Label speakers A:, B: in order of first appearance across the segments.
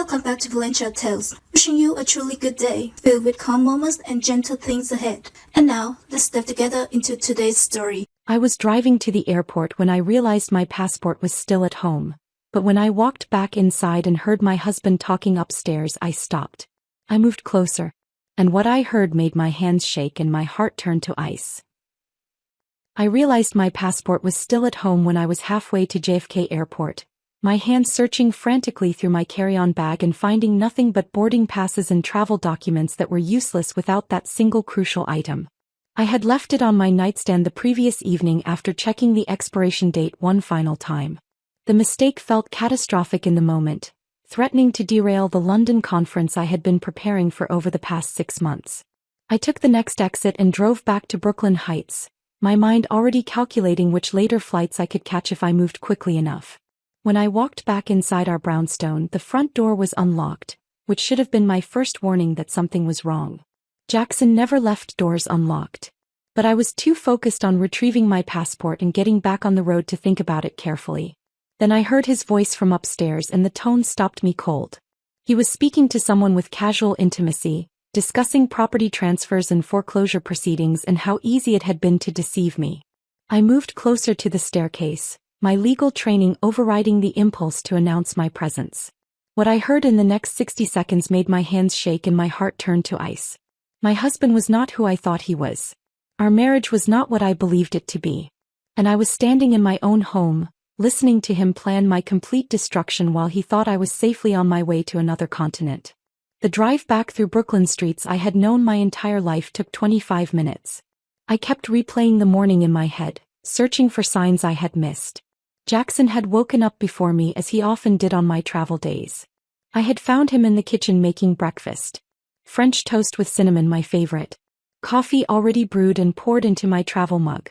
A: Welcome back to Valentra Tales, wishing you a truly good day, filled with calm moments and gentle things ahead. And now, let's step together into today's story.
B: I was driving to the airport when I realized my passport was still at home. But when I walked back inside and heard my husband talking upstairs, I stopped. I moved closer. And what I heard made my hands shake and my heart turn to ice. I realized my passport was still at home when I was halfway to JFK Airport, my hands searching frantically through my carry-on bag and finding nothing but boarding passes and travel documents that were useless without that single crucial item. I had left it on my nightstand the previous evening after checking the expiration date one final time. The mistake felt catastrophic in the moment, threatening to derail the London conference I had been preparing for over the past 6 months. I took the next exit and drove back to Brooklyn Heights, my mind already calculating which later flights I could catch if I moved quickly enough. When I walked back inside our brownstone, the front door was unlocked, which should have been my first warning that something was wrong. Jackson never left doors unlocked. But I was too focused on retrieving my passport and getting back on the road to think about it carefully. Then I heard his voice from upstairs and the tone stopped me cold. He was speaking to someone with casual intimacy, discussing property transfers and foreclosure proceedings and how easy it had been to deceive me. I moved closer to the staircase, my legal training overriding the impulse to announce my presence. What I heard in the next 60 seconds made my hands shake and my heart turn to ice. My husband was not who I thought he was. Our marriage was not what I believed it to be. And I was standing in my own home, listening to him plan my complete destruction while he thought I was safely on my way to another continent. The drive back through Brooklyn streets I had known my entire life took 25 minutes. I kept replaying the morning in my head, searching for signs I had missed. Jackson had woken up before me as he often did on my travel days. I had found him in the kitchen making breakfast. French toast with cinnamon, my favorite. Coffee already brewed and poured into my travel mug.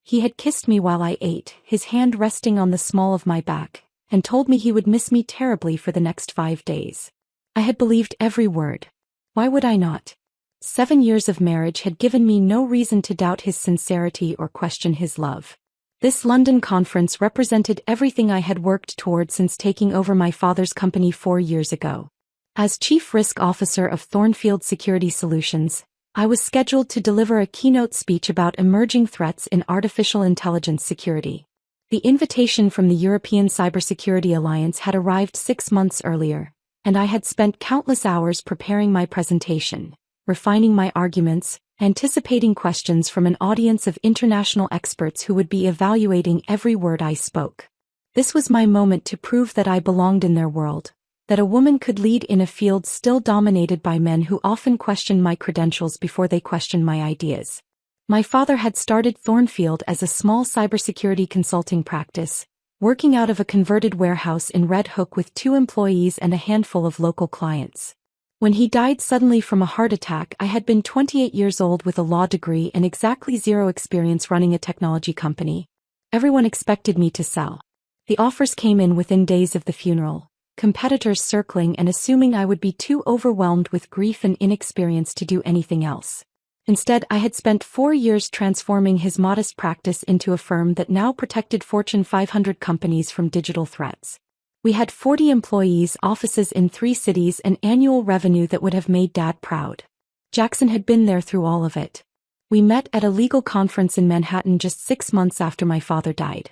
B: He had kissed me while I ate, his hand resting on the small of my back, and told me he would miss me terribly for the next 5 days. I had believed every word. Why would I not? 7 years of marriage had given me no reason to doubt his sincerity or question his love. This London conference represented everything I had worked toward since taking over my father's company 4 years ago. As Chief Risk Officer of Thornfield Security Solutions, I was scheduled to deliver a keynote speech about emerging threats in artificial intelligence security. The invitation from the European Cybersecurity Alliance had arrived 6 months earlier, and I had spent countless hours preparing my presentation, refining my arguments, anticipating questions from an audience of international experts who would be evaluating every word I spoke. This was my moment to prove that I belonged in their world, that a woman could lead in a field still dominated by men who often questioned my credentials before they questioned my ideas. My father had started Thornfield as a small cybersecurity consulting practice, working out of a converted warehouse in Red Hook with 2 employees and a handful of local clients. When he died suddenly from a heart attack, I had been 28 years old with a law degree and exactly 0 experience running a technology company. Everyone expected me to sell. The offers came in within days of the funeral, competitors circling and assuming I would be too overwhelmed with grief and inexperience to do anything else. Instead, I had spent 4 years transforming his modest practice into a firm that now protected Fortune 500 companies from digital threats. We had 40 employees, offices in 3 cities, and annual revenue that would have made Dad proud. Jackson had been there through all of it. We met at a legal conference in Manhattan just 6 months after my father died.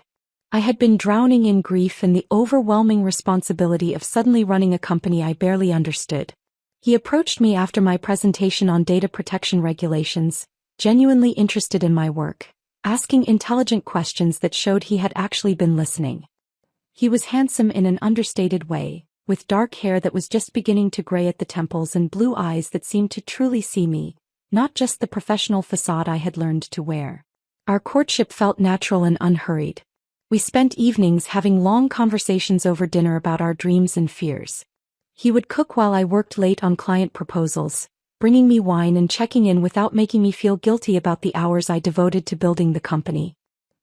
B: I had been drowning in grief and the overwhelming responsibility of suddenly running a company I barely understood. He approached me after my presentation on data protection regulations, genuinely interested in my work, asking intelligent questions that showed he had actually been listening. He was handsome in an understated way, with dark hair that was just beginning to gray at the temples and blue eyes that seemed to truly see me, not just the professional facade I had learned to wear. Our courtship felt natural and unhurried. We spent evenings having long conversations over dinner about our dreams and fears. He would cook while I worked late on client proposals, bringing me wine and checking in without making me feel guilty about the hours I devoted to building the company.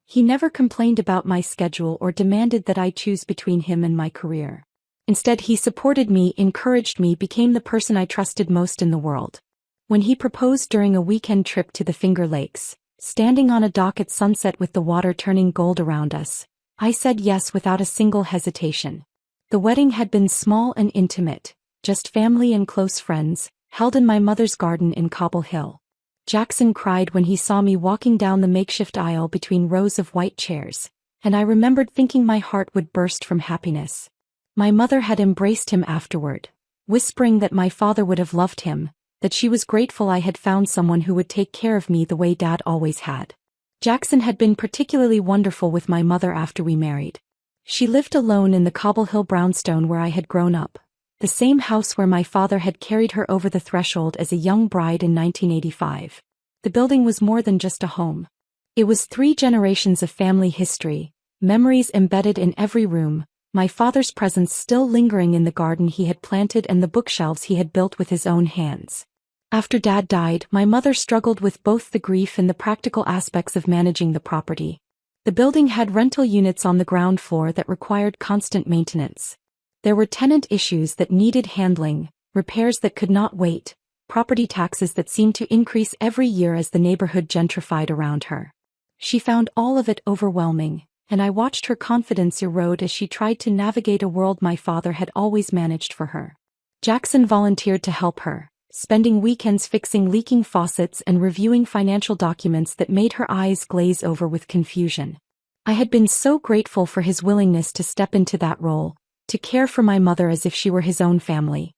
B: He never complained about my schedule or demanded that I choose between him and my career. Instead, he supported me, encouraged me, became the person I trusted most in the world. When he proposed during a weekend trip to the Finger Lakes, standing on a dock at sunset with the water turning gold around us, I said yes without a single hesitation. The wedding had been small and intimate, just family and close friends, held in my mother's garden in Cobble Hill. Jackson cried when he saw me walking down the makeshift aisle between rows of white chairs, and I remembered thinking my heart would burst from happiness. My mother had embraced him afterward, whispering that my father would have loved him, that she was grateful I had found someone who would take care of me the way Dad always had. Jackson had been particularly wonderful with my mother after we married. She lived alone in the Cobble Hill brownstone where I had grown up, the same house where my father had carried her over the threshold as a young bride in 1985. The building was more than just a home. It was 3 generations of family history, memories embedded in every room, my father's presence still lingering in the garden he had planted and the bookshelves he had built with his own hands. After Dad died, my mother struggled with both the grief and the practical aspects of managing the property. The building had rental units on the ground floor that required constant maintenance. There were tenant issues that needed handling, repairs that could not wait, property taxes that seemed to increase every year as the neighborhood gentrified around her. She found all of it overwhelming, and I watched her confidence erode as she tried to navigate a world my father had always managed for her. Jackson volunteered to help her, spending weekends fixing leaking faucets and reviewing financial documents that made her eyes glaze over with confusion. I had been so grateful for his willingness to step into that role, to care for my mother as if she were his own family.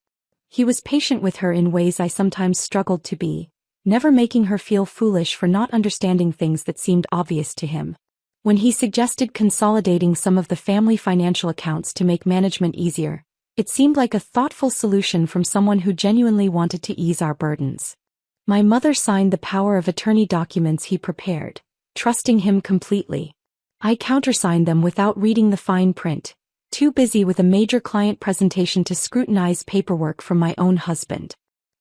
B: He was patient with her in ways I sometimes struggled to be, never making her feel foolish for not understanding things that seemed obvious to him. When he suggested consolidating some of the family financial accounts to make management easier, it seemed like a thoughtful solution from someone who genuinely wanted to ease our burdens. My mother signed the power of attorney documents he prepared, trusting him completely. I countersigned them without reading the fine print, too busy with a major client presentation to scrutinize paperwork from my own husband.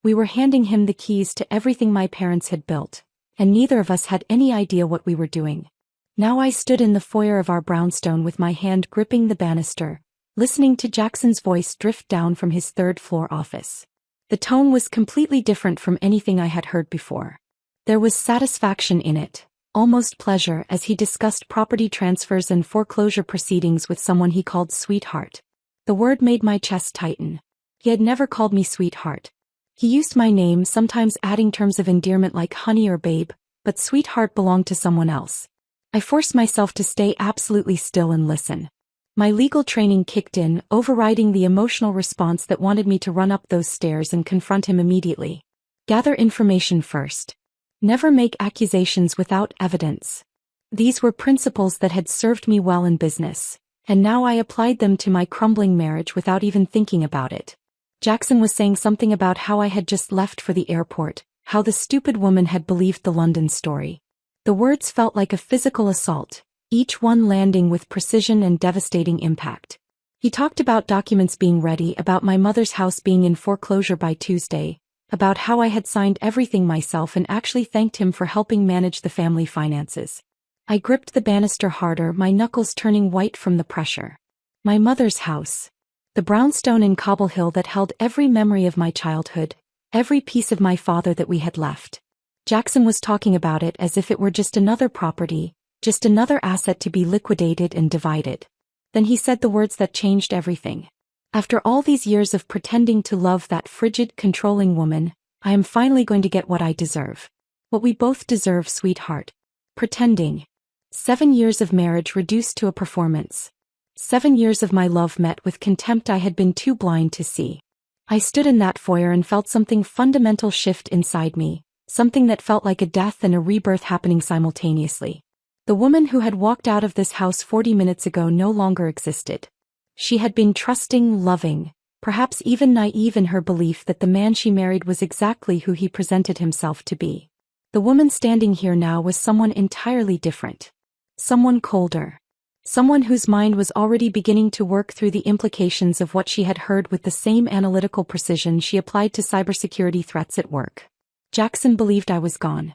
B: We were handing him the keys to everything my parents had built, and neither of us had any idea what we were doing. Now I stood in the foyer of our brownstone with my hand gripping the banister, listening to Jackson's voice drift down from his 3rd-floor office. The tone was completely different from anything I had heard before. There was satisfaction in it, almost pleasure, as he discussed property transfers and foreclosure proceedings with someone he called sweetheart. The word made my chest tighten. He had never called me sweetheart. He used my name, sometimes adding terms of endearment like honey or babe, but sweetheart belonged to someone else. I forced myself to stay absolutely still and listen. My legal training kicked in, overriding the emotional response that wanted me to run up those stairs and confront him immediately. Gather information first. Never make accusations without evidence. These were principles that had served me well in business, and now I applied them to my crumbling marriage without even thinking about it. Jackson was saying something about how I had just left for the airport, how the stupid woman had believed the London story. The words felt like a physical assault, each one landing with precision and devastating impact. He talked about documents being ready, about my mother's house being in foreclosure by Tuesday, about how I had signed everything myself, and actually thanked him for helping manage the family finances. I gripped the banister harder, my knuckles turning white from the pressure. My mother's house. The brownstone in Cobble Hill that held every memory of my childhood, every piece of my father that we had left. Jackson was talking about it as if it were just another property, just another asset to be liquidated and divided. Then he said the words that changed everything. After all these years of pretending to love that frigid, controlling woman, I am finally going to get what I deserve. What we both deserve, sweetheart. Pretending. 7 years of marriage reduced to a performance. 7 years of my love met with contempt I had been too blind to see. I stood in that foyer and felt something fundamental shift inside me, something that felt like a death and a rebirth happening simultaneously. The woman who had walked out of this house 40 minutes ago no longer existed. She had been trusting, loving, perhaps even naive in her belief that the man she married was exactly who he presented himself to be. The woman standing here now was someone entirely different. Someone colder. Someone whose mind was already beginning to work through the implications of what she had heard with the same analytical precision she applied to cybersecurity threats at work. Jackson believed I was gone.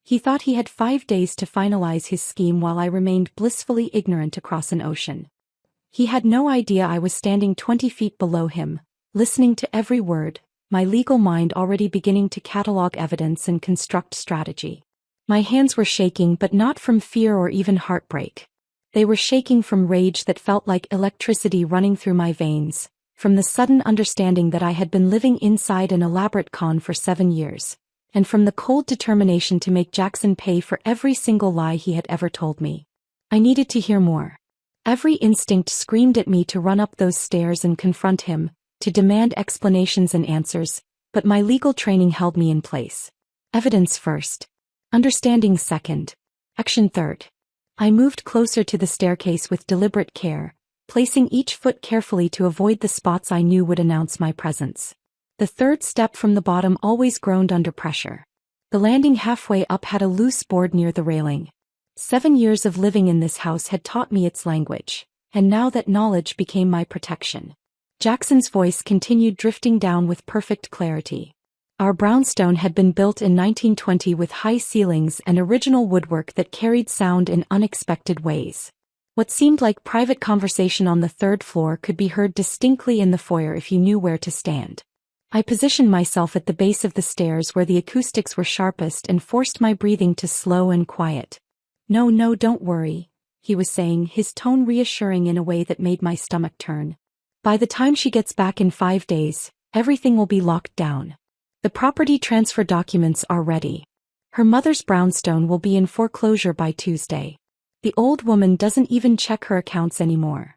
B: He thought he had 5 days to finalize his scheme while I remained blissfully ignorant across an ocean. He had no idea I was standing 20 feet below him, listening to every word, my legal mind already beginning to catalog evidence and construct strategy. My hands were shaking, but not from fear or even heartbreak. They were shaking from rage that felt like electricity running through my veins, from the sudden understanding that I had been living inside an elaborate con for 7 years, and from the cold determination to make Jackson pay for every single lie he had ever told me. I needed to hear more. Every instinct screamed at me to run up those stairs and confront him, to demand explanations and answers, but my legal training held me in place. Evidence first. Understanding second. Action third. I moved closer to the staircase with deliberate care, placing each foot carefully to avoid the spots I knew would announce my presence. The third step from the bottom always groaned under pressure. The landing halfway up had a loose board near the railing. 7 years of living in this house had taught me its language, and now that knowledge became my protection. Jackson's voice continued drifting down with perfect clarity. Our brownstone had been built in 1920 with high ceilings and original woodwork that carried sound in unexpected ways. What seemed like private conversation on the 3rd floor could be heard distinctly in the foyer if you knew where to stand. I positioned myself at the base of the stairs where the acoustics were sharpest and forced my breathing to slow and quiet. No, don't worry, he was saying, his tone reassuring in a way that made my stomach turn. By the time she gets back in 5 days, everything will be locked down. The property transfer documents are ready. Her mother's brownstone will be in foreclosure by Tuesday. The old woman doesn't even check her accounts anymore.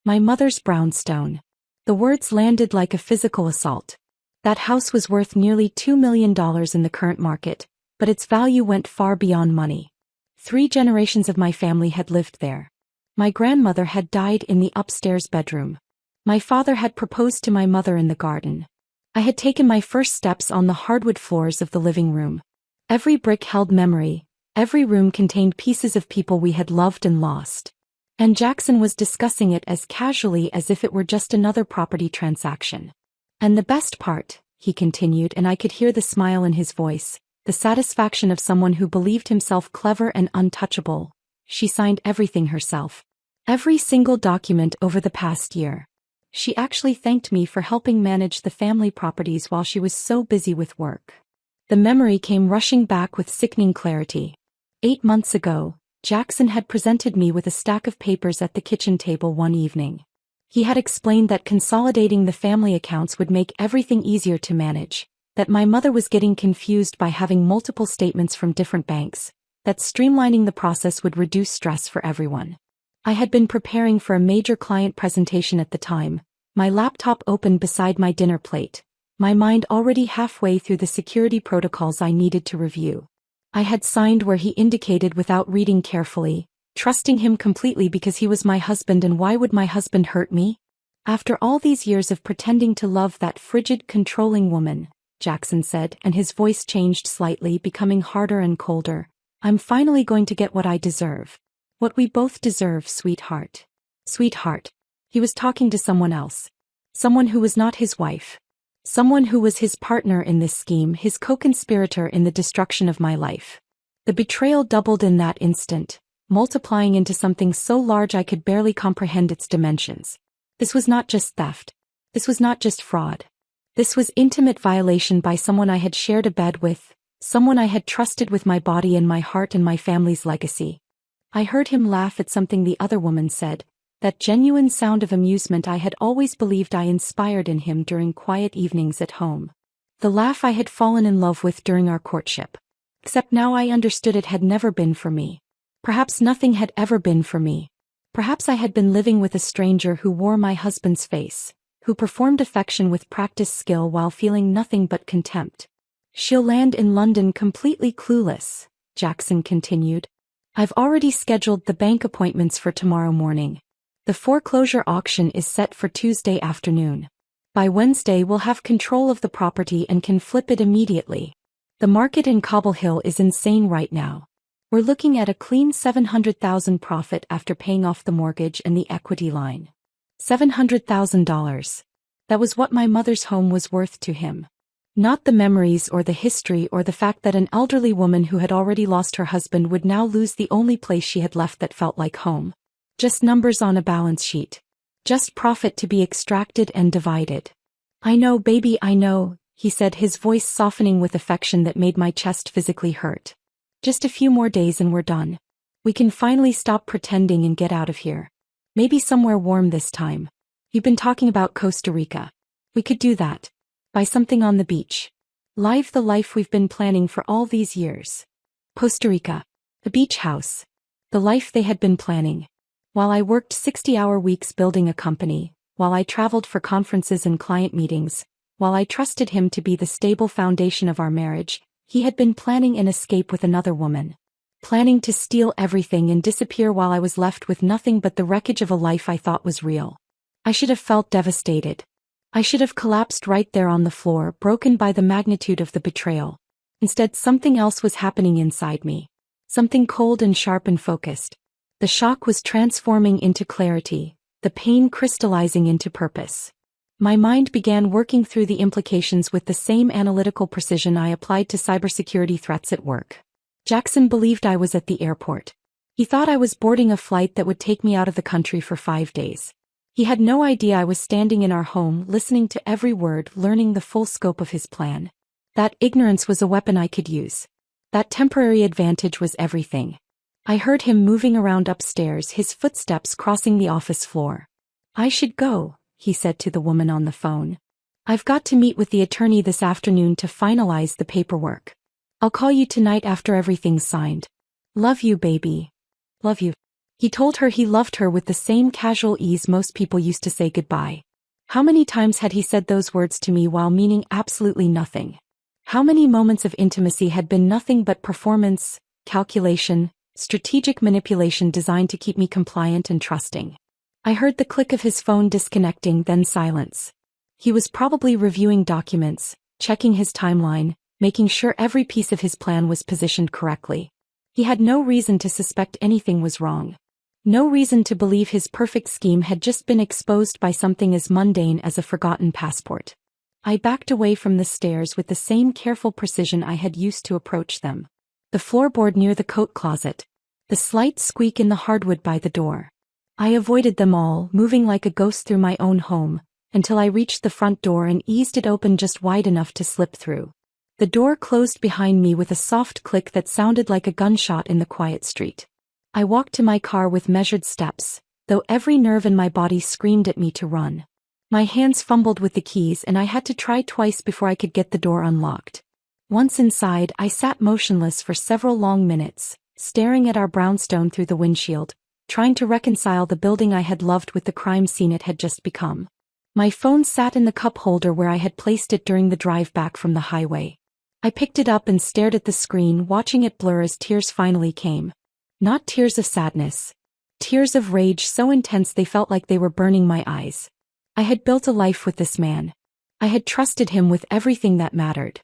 B: My mother's brownstone. The words landed like a physical assault. That house was worth nearly $2 million in the current market, but its value went far beyond money. 3 generations of my family had lived there. My grandmother had died in the upstairs bedroom. My father had proposed to my mother in the garden. I had taken my first steps on the hardwood floors of the living room. Every brick held memory, every room contained pieces of people we had loved and lost. And Jackson was discussing it as casually as if it were just another property transaction. And the best part, he continued, and I could hear the smile in his voice, the satisfaction of someone who believed himself clever and untouchable. She signed everything herself. Every single document over the past year. She actually thanked me for helping manage the family properties while she was so busy with work. The memory came rushing back with sickening clarity. 8 months ago, Jackson had presented me with a stack of papers at the kitchen table one evening. He had explained that consolidating the family accounts would make everything easier to manage, that my mother was getting confused by having multiple statements from different banks, that streamlining the process would reduce stress for everyone. I had been preparing for a major client presentation at the time, my laptop open beside my dinner plate, my mind already halfway through the security protocols I needed to review. I had signed where he indicated without reading carefully, trusting him completely because he was my husband, and why would my husband hurt me? After all these years of pretending to love that frigid, controlling woman, Jackson said, and his voice changed slightly, becoming harder and colder, I'm finally going to get what I deserve. What we both deserve, sweetheart. Sweetheart. He was talking to someone else. Someone who was not his wife. Someone who was his partner in this scheme, his co-conspirator in the destruction of my life. The betrayal doubled in that instant, multiplying into something so large I could barely comprehend its dimensions. This was not just theft. This was not just fraud. This was intimate violation by someone I had shared a bed with, someone I had trusted with my body and my heart and my family's legacy. I heard him laugh at something the other woman said, that genuine sound of amusement I had always believed I inspired in him during quiet evenings at home. The laugh I had fallen in love with during our courtship. Except now I understood it had never been for me. Perhaps nothing had ever been for me. Perhaps I had been living with a stranger who wore my husband's face, who performed affection with practiced skill while feeling nothing but contempt. She'll land in London completely clueless, Jackson continued. I've already scheduled the bank appointments for tomorrow morning. The foreclosure auction is set for Tuesday afternoon. By Wednesday we'll have control of the property and can flip it immediately. The market in Cobble Hill is insane right now. We're looking at a clean $700,000 profit after paying off the mortgage and the equity line. $700,000. That was what my mother's home was worth to him. Not the memories or the history or the fact that an elderly woman who had already lost her husband would now lose the only place she had left that felt like home. Just numbers on a balance sheet. Just profit to be extracted and divided. I know, baby, I know, he said, his voice softening with affection that made my chest physically hurt. Just a few more days and we're done. We can finally stop pretending and get out of here. Maybe somewhere warm this time. You've been talking about Costa Rica. We could do that. Buy something on the beach. Live the life we've been planning for all these years. Costa Rica. The beach house. The life they had been planning. While I worked 60-hour weeks building a company, while I traveled for conferences and client meetings, while I trusted him to be the stable foundation of our marriage, he had been planning an escape with another woman. Planning to steal everything and disappear while I was left with nothing but the wreckage of a life I thought was real. I should have felt devastated. I should have collapsed right there on the floor, broken by the magnitude of the betrayal. Instead, something else was happening inside me. Something cold and sharp and focused. The shock was transforming into clarity, the pain crystallizing into purpose. My mind began working through the implications with the same analytical precision I applied to cybersecurity threats at work. Jackson believed I was at the airport. He thought I was boarding a flight that would take me out of the country for 5 days. He had no idea I was standing in our home, listening to every word, learning the full scope of his plan. That ignorance was a weapon I could use. That temporary advantage was everything. I heard him moving around upstairs, his footsteps crossing the office floor. I should go, he said to the woman on the phone. I've got to meet with the attorney this afternoon to finalize the paperwork. I'll call you tonight after everything's signed. Love you, baby. Love you. He told her he loved her with the same casual ease most people used to say goodbye. How many times had he said those words to me while meaning absolutely nothing? How many moments of intimacy had been nothing but performance, calculation, strategic manipulation designed to keep me compliant and trusting? I heard the click of his phone disconnecting, then silence. He was probably reviewing documents, checking his timeline, making sure every piece of his plan was positioned correctly. He had no reason to suspect anything was wrong. No reason to believe his perfect scheme had just been exposed by something as mundane as a forgotten passport. I backed away from the stairs with the same careful precision I had used to approach them. The floorboard near the coat closet. The slight squeak in the hardwood by the door. I avoided them all, moving like a ghost through my own home, until I reached the front door and eased it open just wide enough to slip through. The door closed behind me with a soft click that sounded like a gunshot in the quiet street. I walked to my car with measured steps, though every nerve in my body screamed at me to run. My hands fumbled with the keys and I had to try twice before I could get the door unlocked. Once inside, I sat motionless for several long minutes, staring at our brownstone through the windshield, trying to reconcile the building I had loved with the crime scene it had just become. My phone sat in the cup holder where I had placed it during the drive back from the highway. I picked it up and stared at the screen, watching it blur as tears finally came. Not tears of sadness. Tears of rage so intense they felt like they were burning my eyes. I had built a life with this man. I had trusted him with everything that mattered.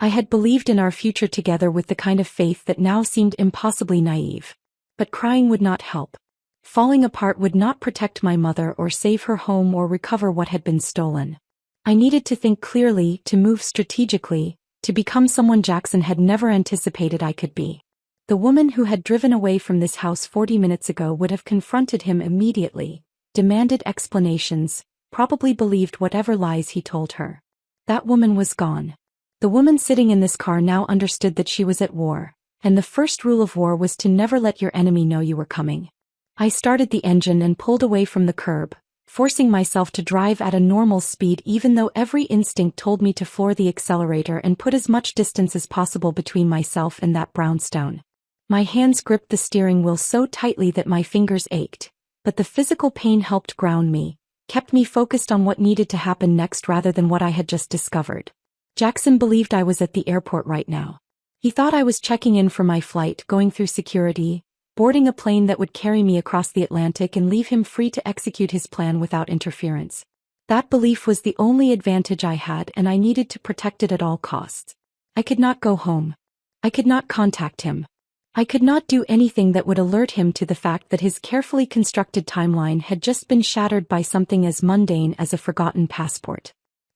B: I had believed in our future together with the kind of faith that now seemed impossibly naive. But crying would not help. Falling apart would not protect my mother or save her home or recover what had been stolen. I needed to think clearly, to move strategically, to become someone Jackson had never anticipated I could be. The woman who had driven away from this house 40 minutes ago would have confronted him immediately, demanded explanations, probably believed whatever lies he told her. That woman was gone. The woman sitting in this car now understood that she was at war, and the first rule of war was to never let your enemy know you were coming. I started the engine and pulled away from the curb, forcing myself to drive at a normal speed even though every instinct told me to floor the accelerator and put as much distance as possible between myself and that brownstone. My hands gripped the steering wheel so tightly that my fingers ached, but the physical pain helped ground me, kept me focused on what needed to happen next rather than what I had just discovered. Jackson believed I was at the airport right now. He thought I was checking in for my flight, going through security, boarding a plane that would carry me across the Atlantic and leave him free to execute his plan without interference. That belief was the only advantage I had and I needed to protect it at all costs. I could not go home. I could not contact him. I could not do anything that would alert him to the fact that his carefully constructed timeline had just been shattered by something as mundane as a forgotten passport.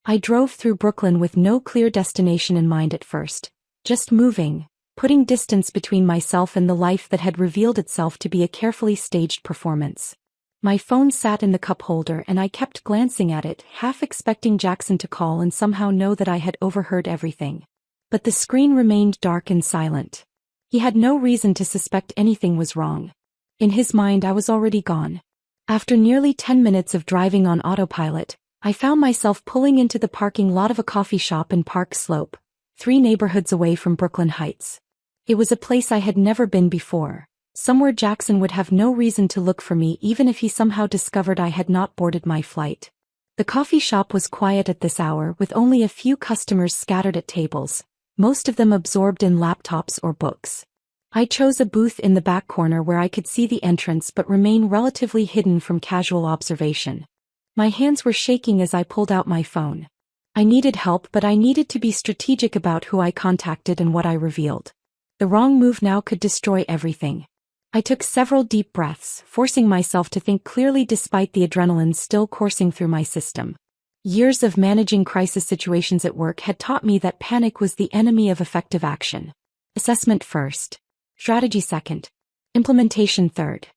B: I drove through Brooklyn with no clear destination in mind at first, just moving, putting distance between myself and the life that had revealed itself to be a carefully staged performance. My phone sat in the cup holder and I kept glancing at it, half expecting Jackson to call and somehow know that I had overheard everything. But the screen remained dark and silent. He had no reason to suspect anything was wrong. In his mind, I was already gone. After nearly 10 minutes of driving on autopilot, I found myself pulling into the parking lot of a coffee shop in Park Slope, 3 neighborhoods away from Brooklyn Heights. It was a place I had never been before, somewhere Jackson would have no reason to look for me even if he somehow discovered I had not boarded my flight. The coffee shop was quiet at this hour with only a few customers scattered at tables, most of them absorbed in laptops or books. I chose a booth in the back corner where I could see the entrance but remain relatively hidden from casual observation. My hands were shaking as I pulled out my phone. I needed help, but I needed to be strategic about who I contacted and what I revealed. The wrong move now could destroy everything. I took several deep breaths, forcing myself to think clearly despite the adrenaline still coursing through my system. Years of managing crisis situations at work had taught me that panic was the enemy of effective action. Assessment first. Strategy second. Implementation third.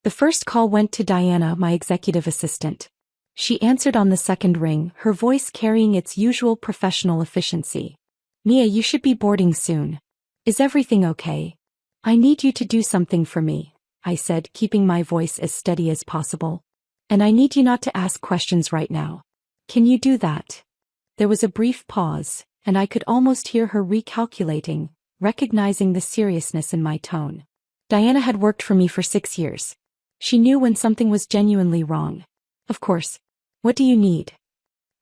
B: The first call went to Diana, my executive assistant. She answered on the second ring, her voice carrying its usual professional efficiency. "Mia, you should be boarding soon. Is everything okay? I need you to do something for me," I said, keeping my voice as steady as possible. "And I need you not to ask questions right now. Can you do that?" There was a brief pause, and I could almost hear her recalculating, recognizing the seriousness in my tone. Diana had worked for me for 6 years. She knew when something was genuinely wrong. "Of course. What do you need?"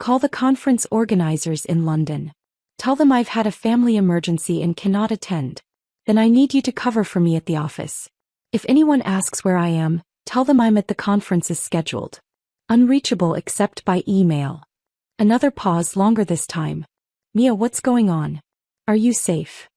B: "Call the conference organizers in London. Tell them I've had a family emergency and cannot attend. Then I need you to cover for me at the office. If anyone asks where I am, tell them I'm at the conference as scheduled. Unreachable except by email." Another pause, longer this time. "Mia, what's going on? Are you safe?"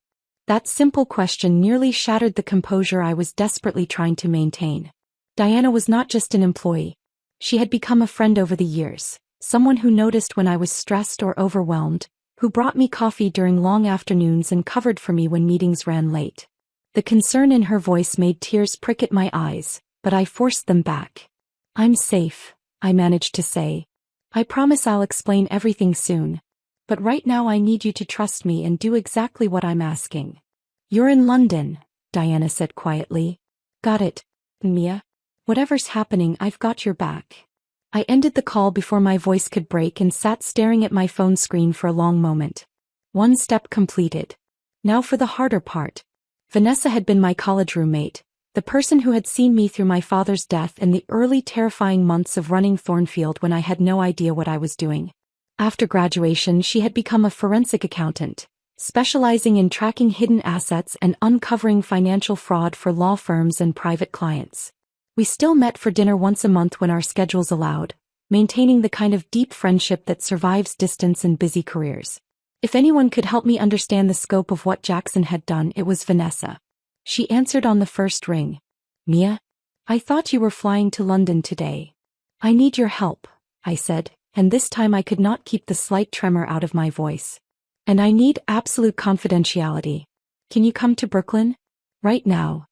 B: That simple question nearly shattered the composure I was desperately trying to maintain. Diana was not just an employee. She had become a friend over the years, someone who noticed when I was stressed or overwhelmed, who brought me coffee during long afternoons and covered for me when meetings ran late. The concern in her voice made tears prick at my eyes, but I forced them back. "I'm safe," I managed to say. "I promise I'll explain everything soon. But right now I need you to trust me and do exactly what I'm asking." "You're in London," Diana said quietly. "Got it, Mia. Whatever's happening, I've got your back." I ended the call before my voice could break and sat staring at my phone screen for a long moment. One step completed. Now for the harder part. Vanessa had been my college roommate, the person who had seen me through my father's death and the early terrifying months of running Thornfield when I had no idea what I was doing. After graduation, she had become a forensic accountant, specializing in tracking hidden assets and uncovering financial fraud for law firms and private clients. We still met for dinner once a month when our schedules allowed, maintaining the kind of deep friendship that survives distance and busy careers. If anyone could help me understand the scope of what Jackson had done, it was Vanessa. She answered on the first ring. "Mia, I thought you were flying to London today. I need your help," I said, and this time I could not keep the slight tremor out of my voice. "And I need absolute confidentiality. Can you come to Brooklyn? Right now."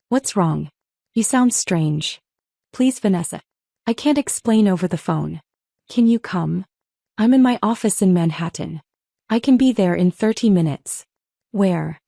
B: "What's wrong? You sound strange." "Please, Vanessa. I can't explain over the phone. Can you come? I'm in my office in Manhattan. I can be there in 30 minutes. "Where?"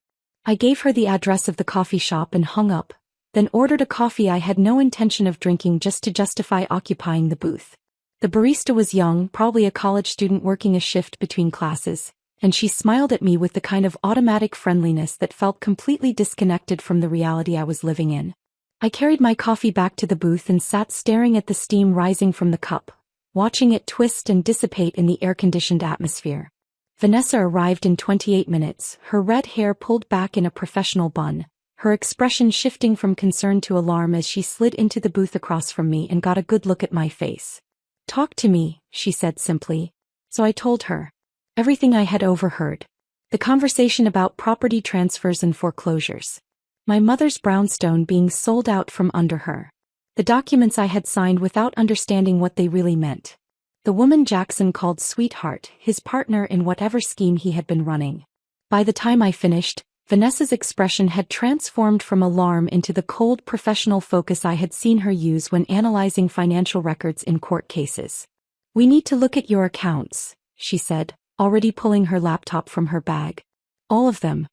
B: I gave her the address of the coffee shop and hung up, then ordered a coffee I had no intention of drinking just to justify occupying the booth. The barista was young, probably a college student working a shift between classes, and she smiled at me with the kind of automatic friendliness that felt completely disconnected from the reality I was living in. I carried my coffee back to the booth and sat staring at the steam rising from the cup, watching it twist and dissipate in the air-conditioned atmosphere. Vanessa arrived in 28 minutes, her red hair pulled back in a professional bun, her expression shifting from concern to alarm as she slid into the booth across from me and got a good look at my face. "Talk to me," she said simply. So I told her everything I had overheard. The conversation about property transfers and foreclosures. My mother's brownstone being sold out from under her. The documents I had signed without understanding what they really meant. The woman Jackson called sweetheart, his partner in whatever scheme he had been running. By the time I finished, Vanessa's expression had transformed from alarm into the cold professional focus I had seen her use when analyzing financial records in court cases. "We need to look at your accounts," she said, already pulling her laptop from her bag. "All of them."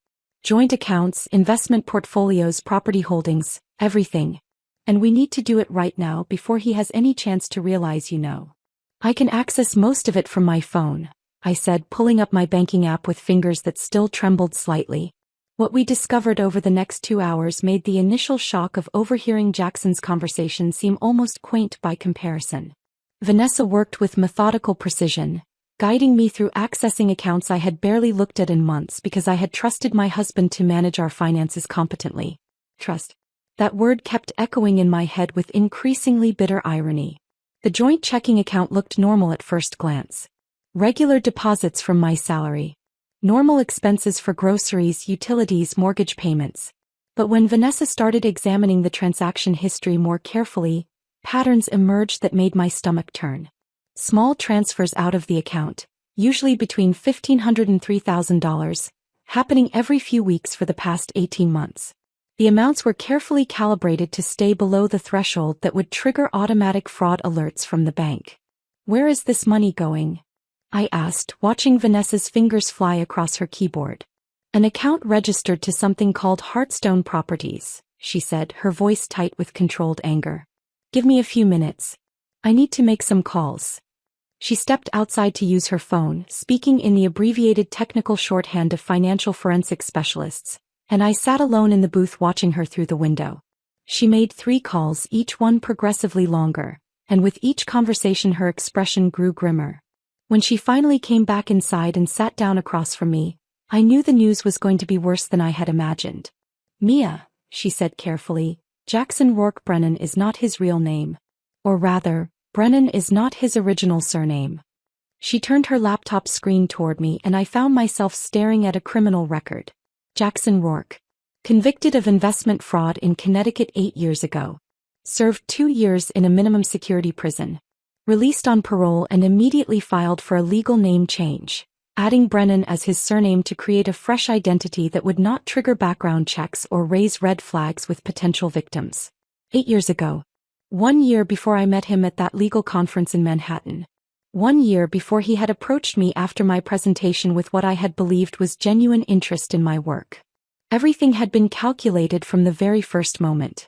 B: Joint accounts, investment portfolios, property holdings, everything. And we need to do it right now before he has any chance to realize you know. I can access most of it from my phone, I said, pulling up my banking app with fingers that still trembled slightly. What we discovered over the next 2 hours made the initial shock of overhearing Jackson's conversation seem almost quaint by comparison. Vanessa worked with methodical precision, guiding me through accessing accounts I had barely looked at in months because I had trusted my husband to manage our finances competently. Trust. That word kept echoing in my head with increasingly bitter irony. The joint checking account looked normal at first glance. Regular deposits from my salary. Normal expenses for groceries, utilities, mortgage payments. But when Vanessa started examining the transaction history more carefully, patterns emerged that made my stomach turn. Small transfers out of the account, usually between $1,500 and $3,000, happening every few weeks for the past 18 months. The amounts were carefully calibrated to stay below the threshold that would trigger automatic fraud alerts from the bank. Where is this money going? I asked, watching Vanessa's fingers fly across her keyboard. An account registered to something called Hearthstone Properties, she said, her voice tight with controlled anger. Give me a few minutes. I need to make some calls. She stepped outside to use her phone, speaking in the abbreviated technical shorthand of financial forensic specialists, and I sat alone in the booth watching her through the window. She made 3 calls, each one progressively longer, and with each conversation her expression grew grimmer. When she finally came back inside and sat down across from me, I knew the news was going to be worse than I had imagined. Mia, she said carefully, Jackson Rourke Brennan is not his real name. Or rather, Brennan is not his original surname. She turned her laptop screen toward me and I found myself staring at a criminal record. Jackson Rourke. Convicted of investment fraud in Connecticut 8 years ago. Served 2 years in a minimum security prison. Released on parole and immediately filed for a legal name change, adding Brennan as his surname to create a fresh identity that would not trigger background checks or raise red flags with potential victims. 8 years ago. 1 year before I met him at that legal conference in Manhattan. 1 year before he had approached me after my presentation with what I had believed was genuine interest in my work. Everything had been calculated from the very first moment.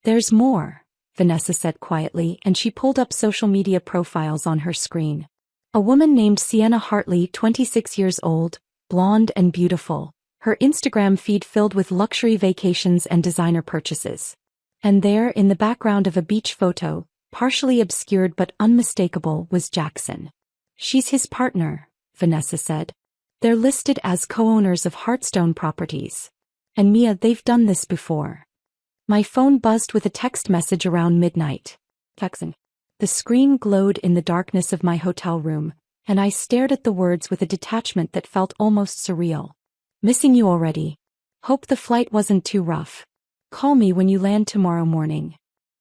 B: There's more, Vanessa said quietly, and she pulled up social media profiles on her screen. A woman named Sienna Hartley, 26 years old, blonde and beautiful, her Instagram feed filled with luxury vacations and designer purchases. And there, in the background of a beach photo, partially obscured but unmistakable, was Jackson. She's his partner, Vanessa said. They're listed as co-owners of Hearthstone Properties. And Mia, they've done this before. My phone buzzed with a text message around midnight. Texting. The screen glowed in the darkness of my hotel room, and I stared at the words with a detachment that felt almost surreal. Missing you already. Hope the flight wasn't too rough. Call me when you land tomorrow morning.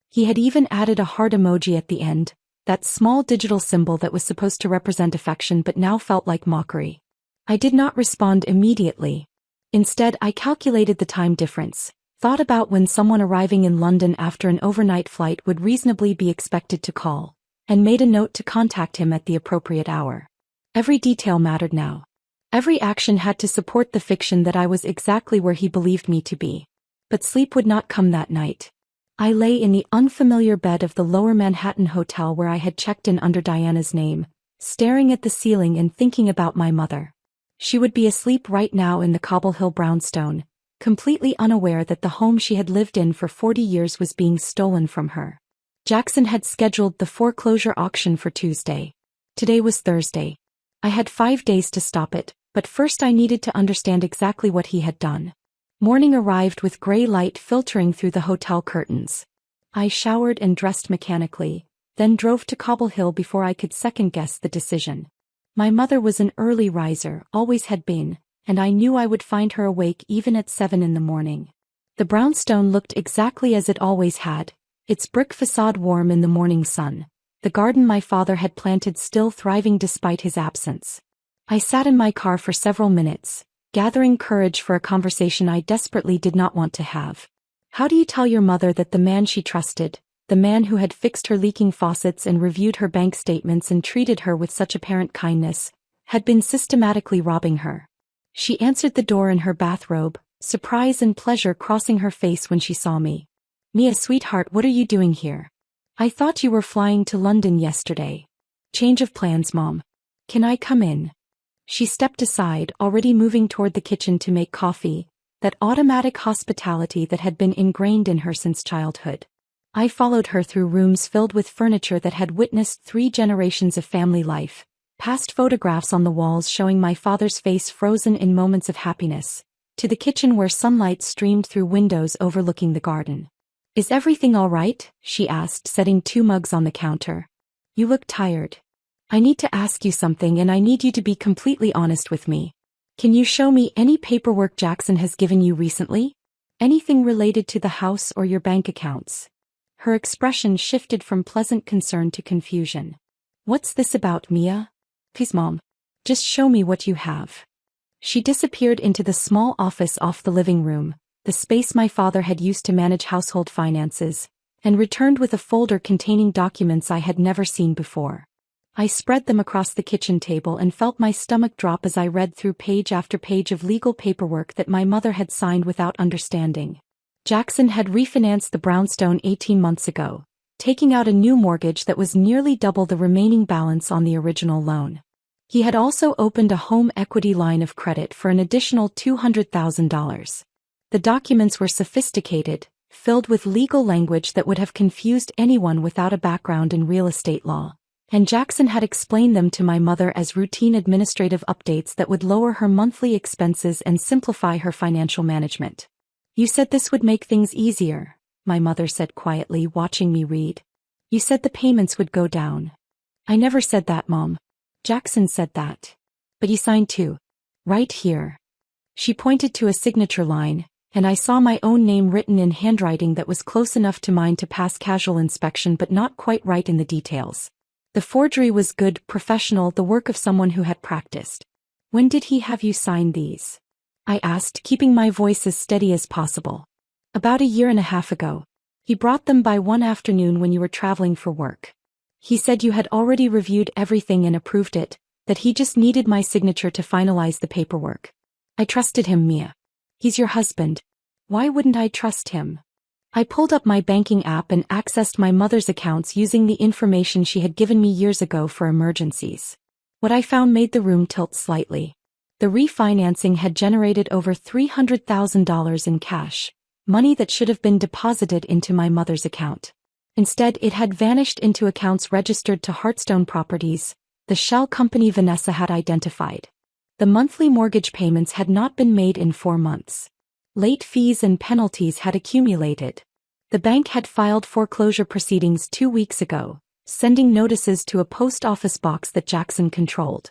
B: He had even added a heart emoji at the end, that small digital symbol that was supposed to represent affection but now felt like mockery. I did not respond immediately. Instead, I calculated the time difference, thought about when someone arriving in London after an overnight flight would reasonably be expected to call, and made a note to contact him at the appropriate hour. Every detail mattered now. Every action had to support the fiction that I was exactly where he believed me to be. But sleep would not come that night. I lay in the unfamiliar bed of the Lower Manhattan hotel where I had checked in under Diana's name, staring at the ceiling and thinking about my mother. She would be asleep right now in the Cobble Hill brownstone, completely unaware that the home she had lived in for 40 years was being stolen from her. Jackson had scheduled the foreclosure auction for Tuesday. Today was Thursday. I had 5 days to stop it, but first I needed to understand exactly what he had done. Morning arrived with gray light filtering through the hotel curtains. I showered and dressed mechanically, then drove to Cobble Hill before I could second-guess the decision. My mother was an early riser, always had been, and I knew I would find her awake even at 7 in the morning. The brownstone looked exactly as it always had, its brick facade warm in the morning sun, the garden my father had planted still thriving despite his absence. I sat in my car for several minutes, gathering courage for a conversation I desperately did not want to have. How do you tell your mother that the man she trusted, the man who had fixed her leaking faucets and reviewed her bank statements and treated her with such apparent kindness, had been systematically robbing her? She answered the door in her bathrobe, surprise and pleasure crossing her face when she saw me. "Mia, sweetheart, what are you doing here? I thought you were flying to London yesterday." "Change of plans, Mom. Can I come in?" She stepped aside, already moving toward the kitchen to make coffee, that automatic hospitality that had been ingrained in her since childhood. I followed her through rooms filled with furniture that had witnessed 3 generations of family life, past photographs on the walls showing my father's face frozen in moments of happiness, to the kitchen where sunlight streamed through windows overlooking the garden. "Is everything all right?" she asked, setting 2 mugs on the counter. "You look tired. I need to ask you something, and I need you to be completely honest with me. Can you show me any paperwork Jackson has given you recently? Anything related to the house or your bank accounts?" Her expression shifted from pleasant concern to confusion. "What's this about, Mia? Please, Mom. Just show me what you have." She disappeared into the small office off the living room, the space my father had used to manage household finances, and returned with a folder containing documents I had never seen before. I spread them across the kitchen table and felt my stomach drop as I read through page after page of legal paperwork that my mother had signed without understanding. Jackson had refinanced the brownstone 18 months ago, taking out a new mortgage that was nearly double the remaining balance on the original loan. He had also opened a home equity line of credit for an additional $200,000. The documents were sophisticated, filled with legal language that would have confused anyone without a background in real estate law, and Jackson had explained them to my mother as routine administrative updates that would lower her monthly expenses and simplify her financial management. "You said this would make things easier," my mother said quietly, watching me read. "You said the payments would go down." "I never said that, Mom. Jackson said that. But you signed too. Right here." She pointed to a signature line, and I saw my own name written in handwriting that was close enough to mine to pass casual inspection but not quite right in the details. The forgery was good, professional, the work of someone who had practiced. "When did he have you sign these?" I asked, keeping my voice as steady as possible. "About a year and a half ago. He brought them by one afternoon when you were traveling for work. He said you had already reviewed everything and approved it, that he just needed my signature to finalize the paperwork. I trusted him, Mia. He's your husband. Why wouldn't I trust him?" I pulled up my banking app and accessed my mother's accounts using the information she had given me years ago for emergencies. What I found made the room tilt slightly. The refinancing had generated over $300,000 in cash, money that should have been deposited into my mother's account. Instead, it had vanished into accounts registered to Hearthstone Properties, the shell company Vanessa had identified. The monthly mortgage payments had not been made in 4 months. Late fees and penalties had accumulated. The bank had filed foreclosure proceedings 2 weeks ago, sending notices to a post office box that Jackson controlled.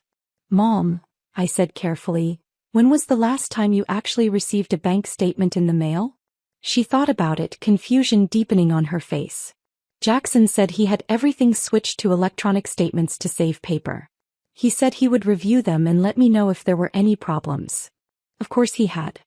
B: "Mom," I said carefully, "when was the last time you actually received a bank statement in the mail?" She thought about it, confusion deepening on her face. Jackson said he had everything switched to electronic statements to save paper. He said he would review them and let me know if there were any problems. Of course he had.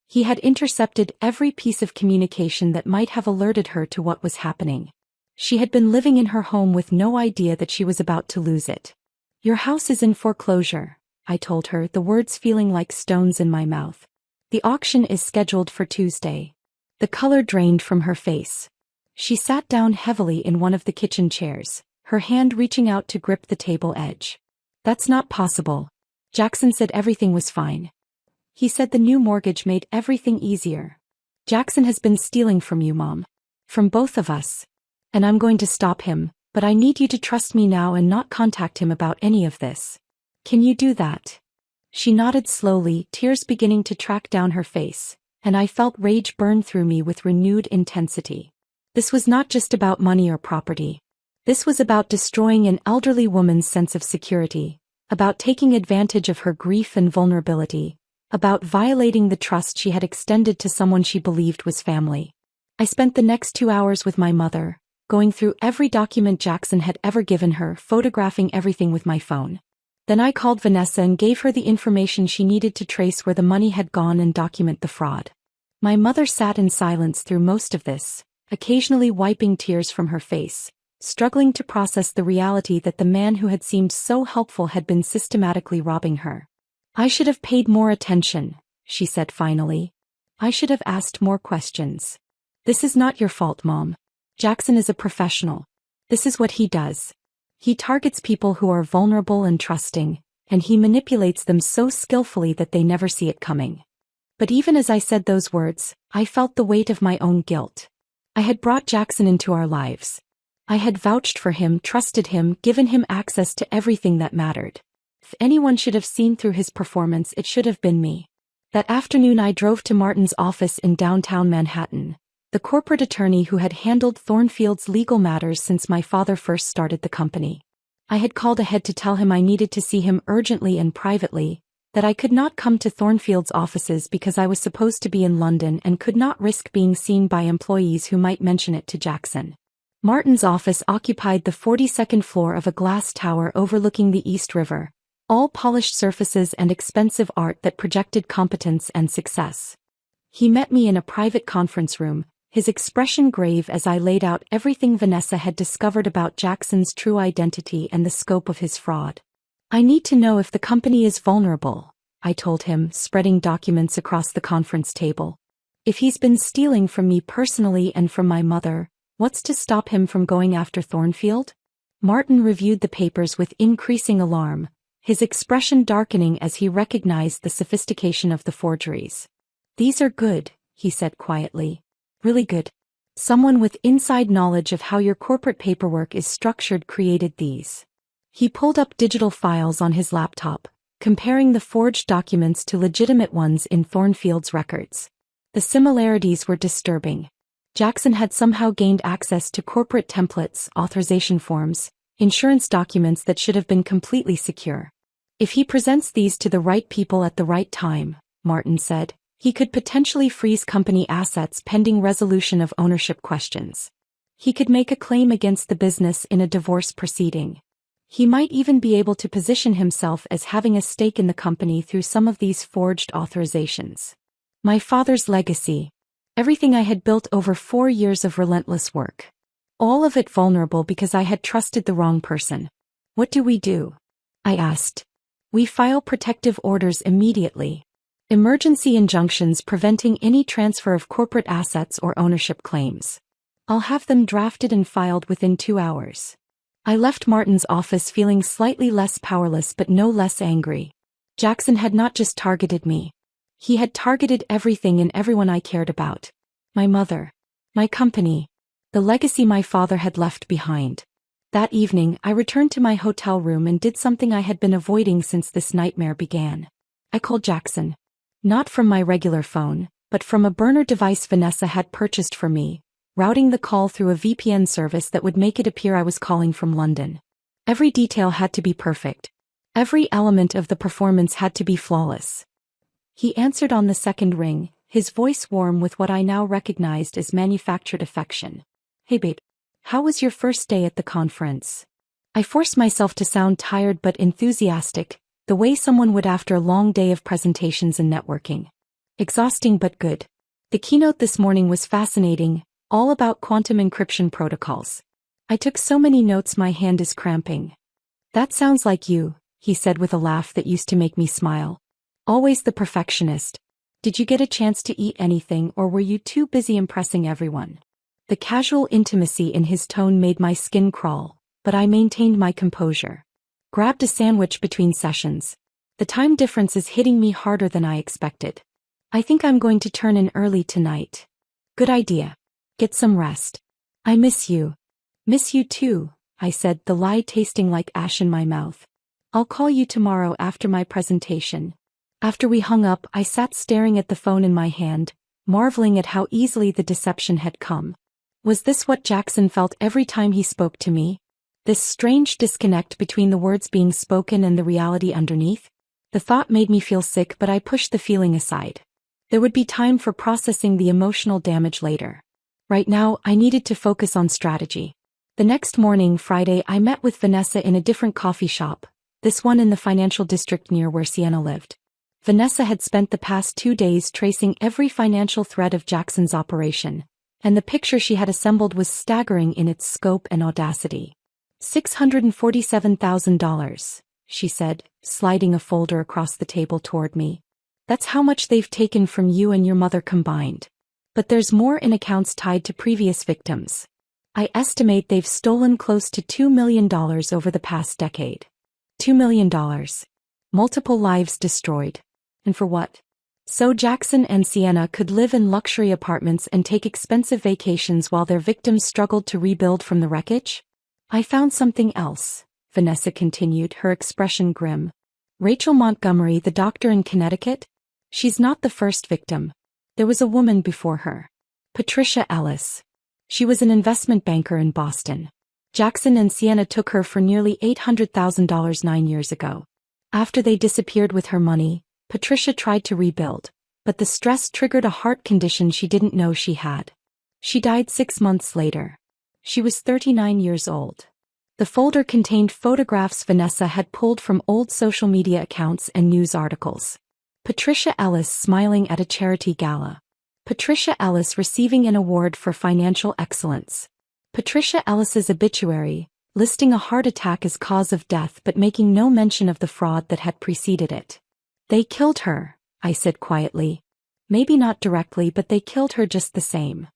B: He had intercepted every piece of communication that might have alerted her to what was happening. She had been living in her home with no idea that she was about to lose it. "Your house is in foreclosure," I told her, the words feeling like stones in my mouth. "The auction is scheduled for Tuesday." The color drained from her face. She sat down heavily in one of the kitchen chairs, her hand reaching out to grip the table edge. "That's not possible. Jackson said everything was fine. He said the new mortgage made everything easier. Jackson has been stealing from you, Mom. From both of us. And I'm going to stop him, but I need you to trust me now and not contact him about any of this. Can you do that?" She nodded slowly, tears beginning to track down her face, and I felt rage burn through me with renewed intensity. This was not just about money or property. This was about destroying an elderly woman's sense of security, about taking advantage of her grief and vulnerability, about violating the trust she had extended to someone she believed was family. I spent the next 2 hours with my mother, going through every document Jackson had ever given her, photographing everything with my phone. Then I called Vanessa and gave her the information she needed to trace where the money had gone and document the fraud. My mother sat in silence through most of this, occasionally wiping tears from her face, struggling to process the reality that the man who had seemed so helpful had been systematically robbing her. "I should have paid more attention," she said finally. I should have asked more questions. This is not your fault, Mom. Jackson is a professional. This is what he does. He targets people who are vulnerable and trusting, and he manipulates them so skillfully that they never see it coming. But even as I said those words, I felt the weight of my own guilt. I had brought Jackson into our lives. I had vouched for him, trusted him, given him access to everything that mattered. If anyone should have seen through his performance, it should have been me. That afternoon I drove to Martin's office in downtown Manhattan, the corporate attorney who had handled Thornfield's legal matters since my father first started the company. I had called ahead to tell him I needed to see him urgently and privately, that I could not come to Thornfield's offices because I was supposed to be in London and could not risk being seen by employees who might mention it to Jackson. Martin's office occupied the 42nd floor of a glass tower overlooking the East River, all polished surfaces and expensive art that projected competence and success. He met me in a private conference room, his expression grave as I laid out everything Vanessa had discovered about Jackson's true identity and the scope of his fraud. I need to know if the company is vulnerable, I told him, spreading documents across the conference table. If he's been stealing from me personally and from my mother, what's to stop him from going after Thornfield? Martin reviewed the papers with increasing alarm, his expression darkening as he recognized the sophistication of the forgeries. These are good, he said quietly. Really good. Someone with inside knowledge of how your corporate paperwork is structured created these. He pulled up digital files on his laptop, comparing the forged documents to legitimate ones in Thornfield's records. The similarities were disturbing. Jackson had somehow gained access to corporate templates, authorization forms, insurance documents that should have been completely secure. If he presents these to the right people at the right time, Martin said, he could potentially freeze company assets pending resolution of ownership questions. He could make a claim against the business in a divorce proceeding. He might even be able to position himself as having a stake in the company through some of these forged authorizations. My father's legacy. Everything I had built over 4 years of relentless work. All of it vulnerable because I had trusted the wrong person. What do we do? I asked. We file protective orders immediately. Emergency injunctions preventing any transfer of corporate assets or ownership claims. I'll have them drafted and filed within 2 hours. I left Martin's office feeling slightly less powerless but no less angry. Jackson had not just targeted me. He had targeted everything and everyone I cared about. My mother. My company. The legacy my father had left behind. That evening, I returned to my hotel room and did something I had been avoiding since this nightmare began. I called Jackson. Not from my regular phone, but from a burner device Vanessa had purchased for me, routing the call through a VPN service that would make it appear I was calling from London. Every detail had to be perfect. Every element of the performance had to be flawless. He answered on the second ring, his voice warm with what I now recognized as manufactured affection. Hey babe, how was your first day at the conference? I forced myself to sound tired but enthusiastic, the way someone would after a long day of presentations and networking. Exhausting but good. The keynote this morning was fascinating, all about quantum encryption protocols. I took so many notes my hand is cramping. That sounds like you, he said with a laugh that used to make me smile. Always the perfectionist. Did you get a chance to eat anything or were you too busy impressing everyone? The casual intimacy in his tone made my skin crawl, but I maintained my composure. Grabbed a sandwich between sessions. The time difference is hitting me harder than I expected. I think I'm going to turn in early tonight. Good idea. Get some rest. I miss you. Miss you too, I said, the lie tasting like ash in my mouth. I'll call you tomorrow after my presentation. After we hung up, I sat staring at the phone in my hand, marveling at how easily the deception had come. Was this what Jackson felt every time he spoke to me? This strange disconnect between the words being spoken and the reality underneath? The thought made me feel sick, but I pushed the feeling aside. There would be time for processing the emotional damage later. Right now, I needed to focus on strategy. The next morning, Friday, I met with Vanessa in a different coffee shop, this one in the financial district near where Sienna lived. Vanessa had spent the past 2 days tracing every financial thread of Jackson's operation, and the picture she had assembled was staggering in its scope and audacity. $647,000, she said, sliding a folder across the table toward me. That's how much they've taken from you and your mother combined. But there's more in accounts tied to previous victims. I estimate they've stolen close to $2 million over the past decade. $2 million. Multiple lives destroyed. And for what? So Jackson and Sienna could live in luxury apartments and take expensive vacations while their victims struggled to rebuild from the wreckage? I found something else, Vanessa continued, her expression grim. Rachel Montgomery, the doctor in Connecticut? She's not the first victim. There was a woman before her. Patricia Ellis. She was an investment banker in Boston. Jackson and Sienna took her for nearly $800,000 9 years ago. After they disappeared with her money, Patricia tried to rebuild, but the stress triggered a heart condition she didn't know she had. She died 6 months later. She was 39 years old. The folder contained photographs Vanessa had pulled from old social media accounts and news articles. Patricia Ellis smiling at a charity gala. Patricia Ellis receiving an award for financial excellence. Patricia Ellis's obituary, listing a heart attack as cause of death but making no mention of the fraud that had preceded it. They killed her, I said quietly. Maybe not directly, but they killed her just the same.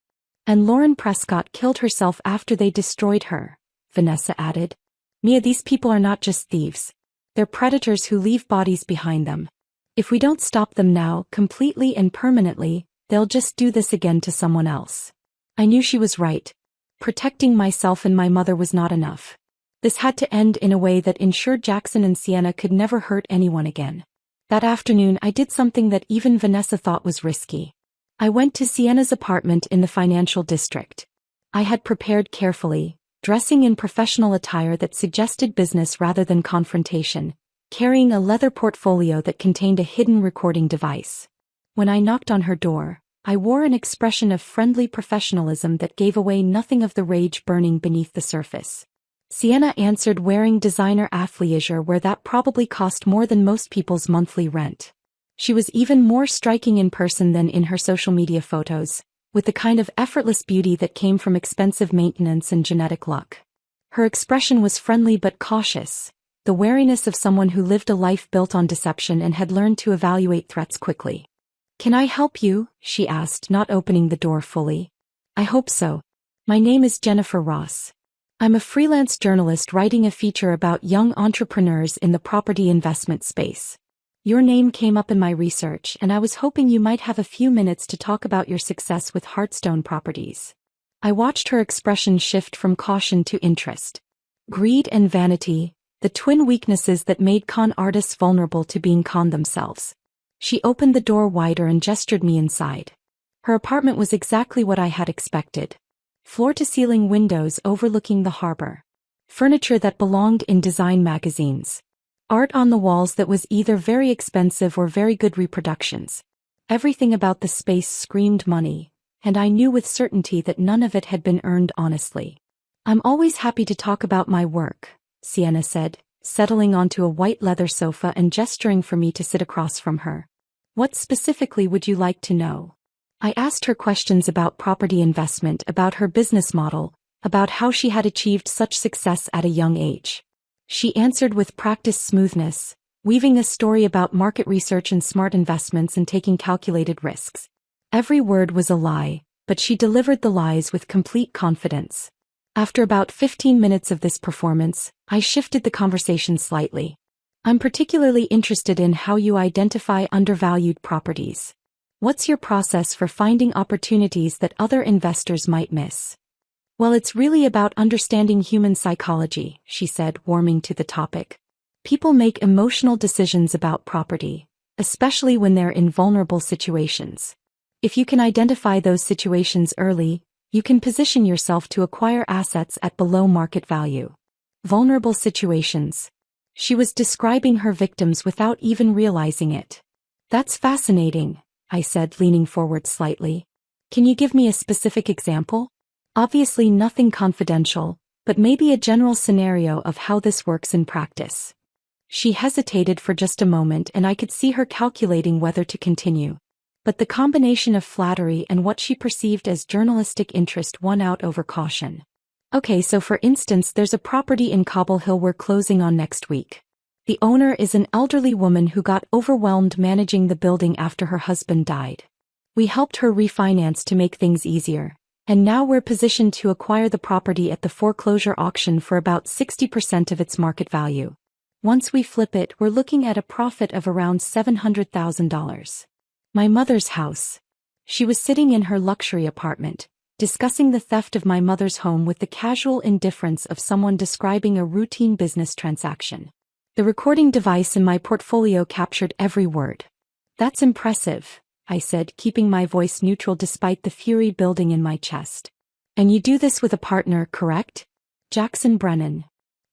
B: And Lauren Prescott killed herself after they destroyed her, Vanessa added. Mia, these people are not just thieves. They're predators who leave bodies behind them. If we don't stop them now, completely and permanently, they'll just do this again to someone else. I knew she was right. Protecting myself and my mother was not enough. This had to end in a way that ensured Jackson and Sienna could never hurt anyone again. That afternoon I did something that even Vanessa thought was risky. I went to Sienna's apartment in the financial district. I had prepared carefully, dressing in professional attire that suggested business rather than confrontation, carrying a leather portfolio that contained a hidden recording device. When I knocked on her door, I wore an expression of friendly professionalism that gave away nothing of the rage burning beneath the surface. Sienna answered wearing designer athleisure where that probably cost more than most people's monthly rent. She was even more striking in person than in her social media photos, with the kind of effortless beauty that came from expensive maintenance and genetic luck. Her expression was friendly but cautious, the wariness of someone who lived a life built on deception and had learned to evaluate threats quickly. "Can I help you?" she asked, not opening the door fully. "I hope so. My name is Jennifer Ross. I'm a freelance journalist writing a feature about young entrepreneurs in the property investment space. Your name came up in my research and I was hoping you might have a few minutes to talk about your success with Hearthstone Properties." I watched her expression shift from caution to interest. Greed and vanity, the twin weaknesses that made con artists vulnerable to being conned themselves. She opened the door wider and gestured me inside. Her apartment was exactly what I had expected. Floor-to-ceiling windows overlooking the harbor. Furniture that belonged in design magazines. Art on the walls that was either very expensive or very good reproductions. Everything about the space screamed money, and I knew with certainty that none of it had been earned honestly. "I'm always happy to talk about my work," Sienna said, settling onto a white leather sofa and gesturing for me to sit across from her. "What specifically would you like to know?" I asked her questions about property investment, about her business model, about how she had achieved such success at a young age. She answered with practiced smoothness, weaving a story about market research and smart investments and taking calculated risks. Every word was a lie, but she delivered the lies with complete confidence. After about 15 minutes of this performance, I shifted the conversation slightly. "I'm particularly interested in how you identify undervalued properties. What's your process for finding opportunities that other investors might miss?" "Well, it's really about understanding human psychology," she said, warming to the topic. "People make emotional decisions about property, especially when they're in vulnerable situations. If you can identify those situations early, you can position yourself to acquire assets at below market value." Vulnerable situations. She was describing her victims without even realizing it. "That's fascinating," I said, leaning forward slightly. "Can you give me a specific example? Obviously nothing confidential, but maybe a general scenario of how this works in practice." She hesitated for just a moment and I could see her calculating whether to continue. But the combination of flattery and what she perceived as journalistic interest won out over caution. "Okay, so for instance there's a property in Cobble Hill we're closing on next week. The owner is an elderly woman who got overwhelmed managing the building after her husband died. We helped her refinance to make things easier, and now we're positioned to acquire the property at the foreclosure auction for about 60% of its market value. Once we flip it, we're looking at a profit of around $700,000. My mother's house. She was sitting in her luxury apartment, discussing the theft of my mother's home with the casual indifference of someone describing a routine business transaction. The recording device in my portfolio captured every word. That's impressive, I said, keeping my voice neutral despite the fury building in my chest. And you do this with a partner, correct? Jackson Brennan.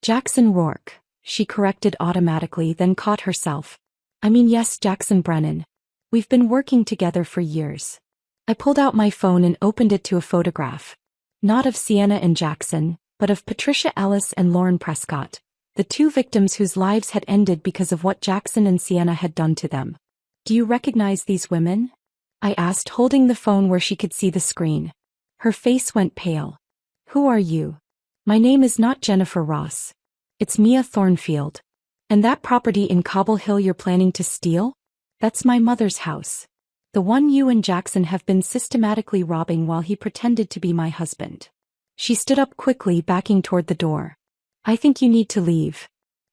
B: Jackson Rourke, she corrected automatically, then caught herself. I mean, yes, Jackson Brennan. We've been working together for years. I pulled out my phone and opened it to a photograph. Not of Sienna and Jackson, but of Patricia Ellis and Lauren Prescott, the two victims whose lives had ended because of what Jackson and Sienna had done to them. Do you recognize these women? I asked, holding the phone where she could see the screen. Her face went pale. Who are you? My name is not Jennifer Ross. It's Mia Thornfield. And that property in Cobble Hill you're planning to steal? That's my mother's house. The one you and Jackson have been systematically robbing while he pretended to be my husband. She stood up quickly, backing toward the door. I think you need to leave.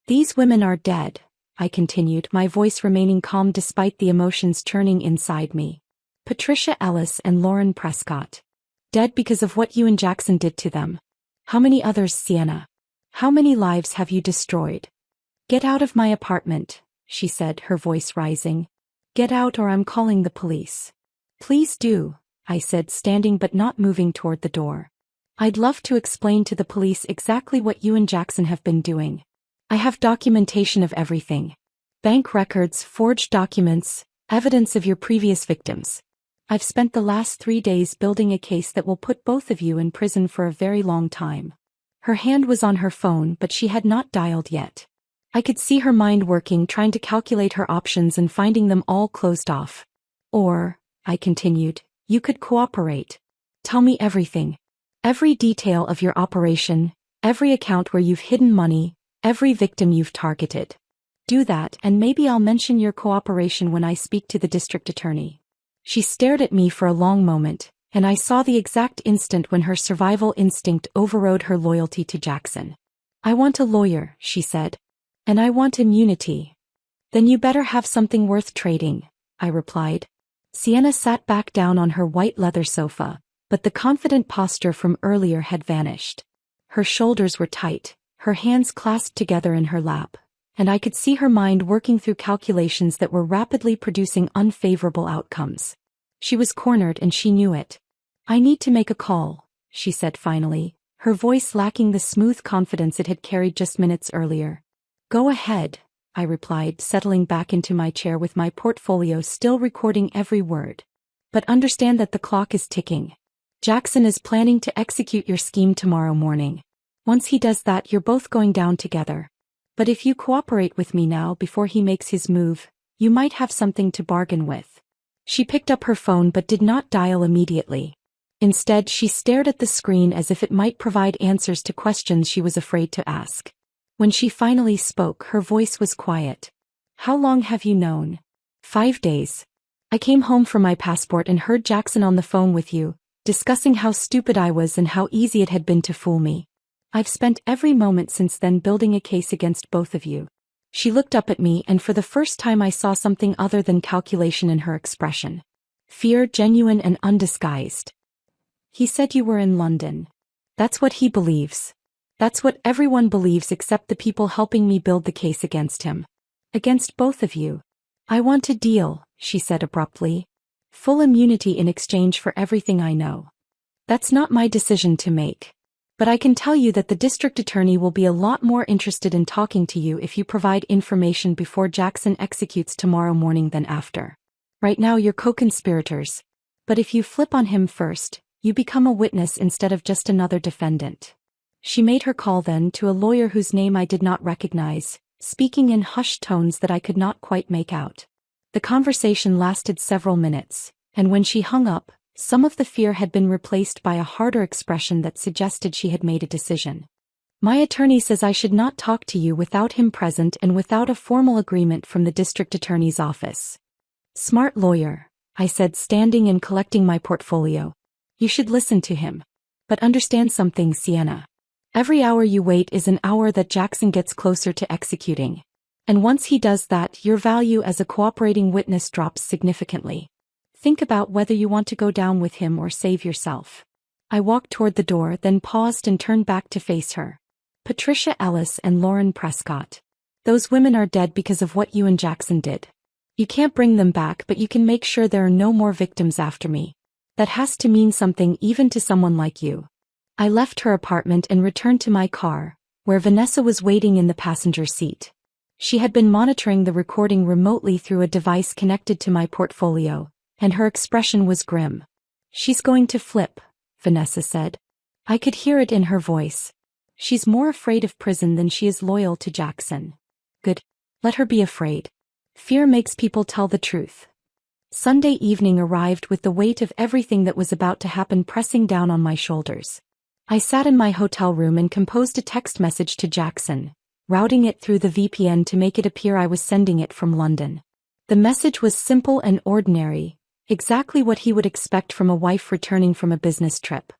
B: These women are dead, I continued, my voice remaining calm despite the emotions churning inside me. Patricia Ellis and Lauren Prescott. Dead because of what you and Jackson did to them. How many others, Sienna? How many lives have you destroyed? Get out of my apartment, she said, her voice rising. Get out or I'm calling the police. Please do, I said, standing but not moving toward the door. I'd love to explain to the police exactly what you and Jackson have been doing. I have documentation of everything. Bank records, forged documents, evidence of your previous victims. I've spent the last 3 days building a case that will put both of you in prison for a very long time. Her hand was on her phone, but she had not dialed yet. I could see her mind working, trying to calculate her options and finding them all closed off. Or, I continued, you could cooperate. Tell me everything. Every detail of your operation, every account where you've hidden money, every victim you've targeted. Do that and maybe I'll mention your cooperation when I speak to the district attorney. She stared at me for a long moment, and I saw the exact instant when her survival instinct overrode her loyalty to Jackson. I want a lawyer, she said. And I want immunity. Then you better have something worth trading, I replied. Sienna sat back down on her white leather sofa, but the confident posture from earlier had vanished. Her shoulders were tight, her hands clasped together in her lap, and I could see her mind working through calculations that were rapidly producing unfavorable outcomes. She was cornered and she knew it. I need to make a call, she said finally, her voice lacking the smooth confidence it had carried just minutes earlier. Go ahead, I replied, settling back into my chair with my portfolio still recording every word. But understand that the clock is ticking. Jackson is planning to execute your scheme tomorrow morning. Once he does that, you're both going down together. But if you cooperate with me now before he makes his move, you might have something to bargain with. She picked up her phone but did not dial immediately. Instead, she stared at the screen as if it might provide answers to questions she was afraid to ask. When she finally spoke, her voice was quiet. How long have you known? 5 days. I came home for my passport and heard Jackson on the phone with you, discussing how stupid I was and how easy it had been to fool me. I've spent every moment since then building a case against both of you. She looked up at me, and for the first time I saw something other than calculation in her expression. Fear, genuine and undisguised. He said you were in London. That's what he believes. That's what everyone believes except the people helping me build the case against him. Against both of you. I want a deal, she said abruptly. Full immunity in exchange for everything I know. That's not my decision to make. But I can tell you that the district attorney will be a lot more interested in talking to you if you provide information before Jackson executes tomorrow morning than after. Right now you're co-conspirators. But if you flip on him first, you become a witness instead of just another defendant. She made her call then to a lawyer whose name I did not recognize, speaking in hushed tones that I could not quite make out. The conversation lasted several minutes, and when she hung up, some of the fear had been replaced by a harder expression that suggested she had made a decision. My attorney says I should not talk to you without him present and without a formal agreement from the district attorney's office. Smart lawyer, I said, standing and collecting my portfolio. You should listen to him. But understand something, Sienna. Every hour you wait is an hour that Jackson gets closer to executing. And once he does that, your value as a cooperating witness drops significantly. Think about whether you want to go down with him or save yourself. I walked toward the door, then paused and turned back to face her. Patricia Ellis and Lauren Prescott. Those women are dead because of what you and Jackson did. You can't bring them back, but you can make sure there are no more victims after me. That has to mean something even to someone like you. I left her apartment and returned to my car, where Vanessa was waiting in the passenger seat. She had been monitoring the recording remotely through a device connected to my portfolio, and her expression was grim. She's going to flip, Vanessa said. I could hear it in her voice. She's more afraid of prison than she is loyal to Jackson. Good. Let her be afraid. Fear makes people tell the truth. Sunday evening arrived with the weight of everything that was about to happen pressing down on my shoulders. I sat in my hotel room and composed a text message to Jackson, routing it through the VPN to make it appear I was sending it from London. The message was simple and ordinary, exactly what he would expect from a wife returning from a business trip.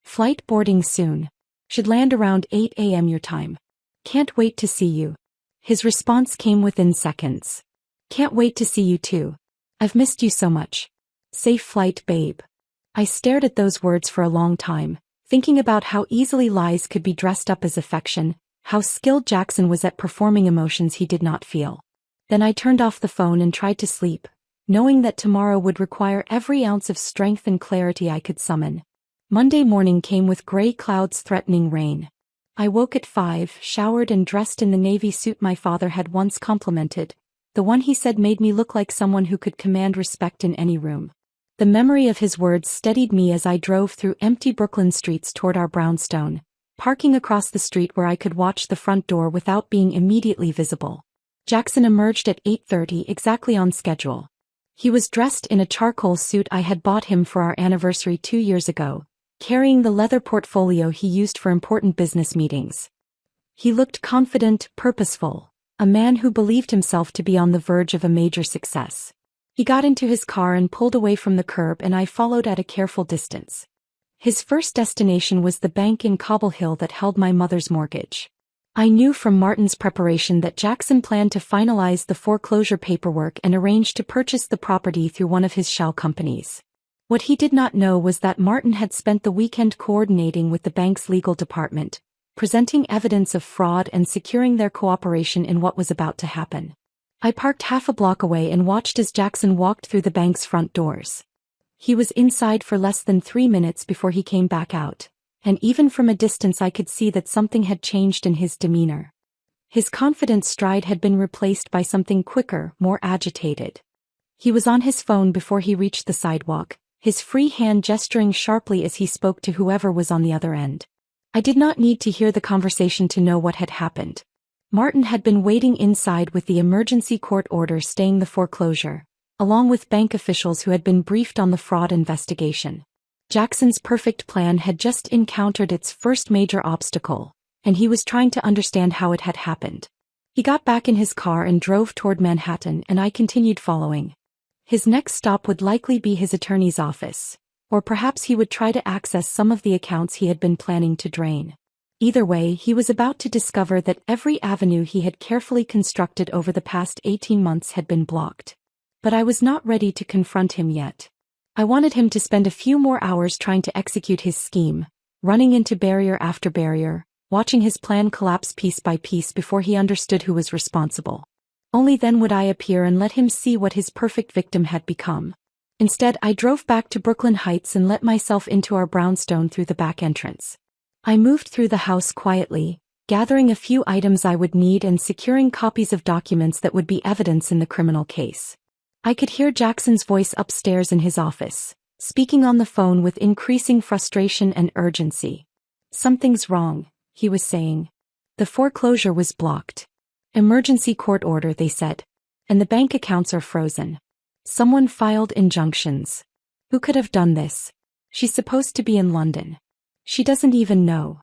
B: Flight boarding soon. Should land around 8 a.m. your time. Can't wait to see you. His response came within seconds. Can't wait to see you too. I've missed you so much. Safe flight, babe. I stared at those words for a long time, thinking about how easily lies could be dressed up as affection, how skilled Jackson was at performing emotions he did not feel. Then I turned off the phone and tried to sleep, knowing that tomorrow would require every ounce of strength and clarity I could summon. Monday morning came with gray clouds threatening rain. I woke at 5, showered and dressed in the navy suit my father had once complimented, the one he said made me look like someone who could command respect in any room. The memory of his words steadied me as I drove through empty Brooklyn streets toward our brownstone, parking across the street where I could watch the front door without being immediately visible. Jackson emerged at 8:30 exactly on schedule. He was dressed in a charcoal suit I had bought him for our anniversary 2 years ago, carrying the leather portfolio he used for important business meetings. He looked confident, purposeful, a man who believed himself to be on the verge of a major success. He got into his car and pulled away from the curb, and I followed at a careful distance. His first destination was the bank in Cobble Hill that held my mother's mortgage. I knew from Martin's preparation that Jackson planned to finalize the foreclosure paperwork and arrange to purchase the property through one of his shell companies. What he did not know was that Martin had spent the weekend coordinating with the bank's legal department, presenting evidence of fraud and securing their cooperation in what was about to happen. I parked half a block away and watched as Jackson walked through the bank's front doors. He was inside for less than 3 minutes before he came back out, and even from a distance I could see that something had changed in his demeanor. His confident stride had been replaced by something quicker, more agitated. He was on his phone before he reached the sidewalk, his free hand gesturing sharply as he spoke to whoever was on the other end. I did not need to hear the conversation to know what had happened. Martin had been waiting inside with the emergency court order staying the foreclosure, along with bank officials who had been briefed on the fraud investigation. Jackson's perfect plan had just encountered its first major obstacle, and he was trying to understand how it had happened. He got back in his car and drove toward Manhattan, and I continued following. His next stop would likely be his attorney's office, or perhaps he would try to access some of the accounts he had been planning to drain. Either way, he was about to discover that every avenue he had carefully constructed over the past 18 months had been blocked. But I was not ready to confront him yet. I wanted him to spend a few more hours trying to execute his scheme, running into barrier after barrier, watching his plan collapse piece by piece before he understood who was responsible. Only then would I appear and let him see what his perfect victim had become. Instead, I drove back to Brooklyn Heights and let myself into our brownstone through the back entrance. I moved through the house quietly, gathering a few items I would need and securing copies of documents that would be evidence in the criminal case. I could hear Jackson's voice upstairs in his office, speaking on the phone with increasing frustration and urgency. "Something's wrong," he was saying. "The foreclosure was blocked. Emergency court order," they said. "And the bank accounts are frozen. Someone filed injunctions. Who could have done this? She's supposed to be in London. She doesn't even know."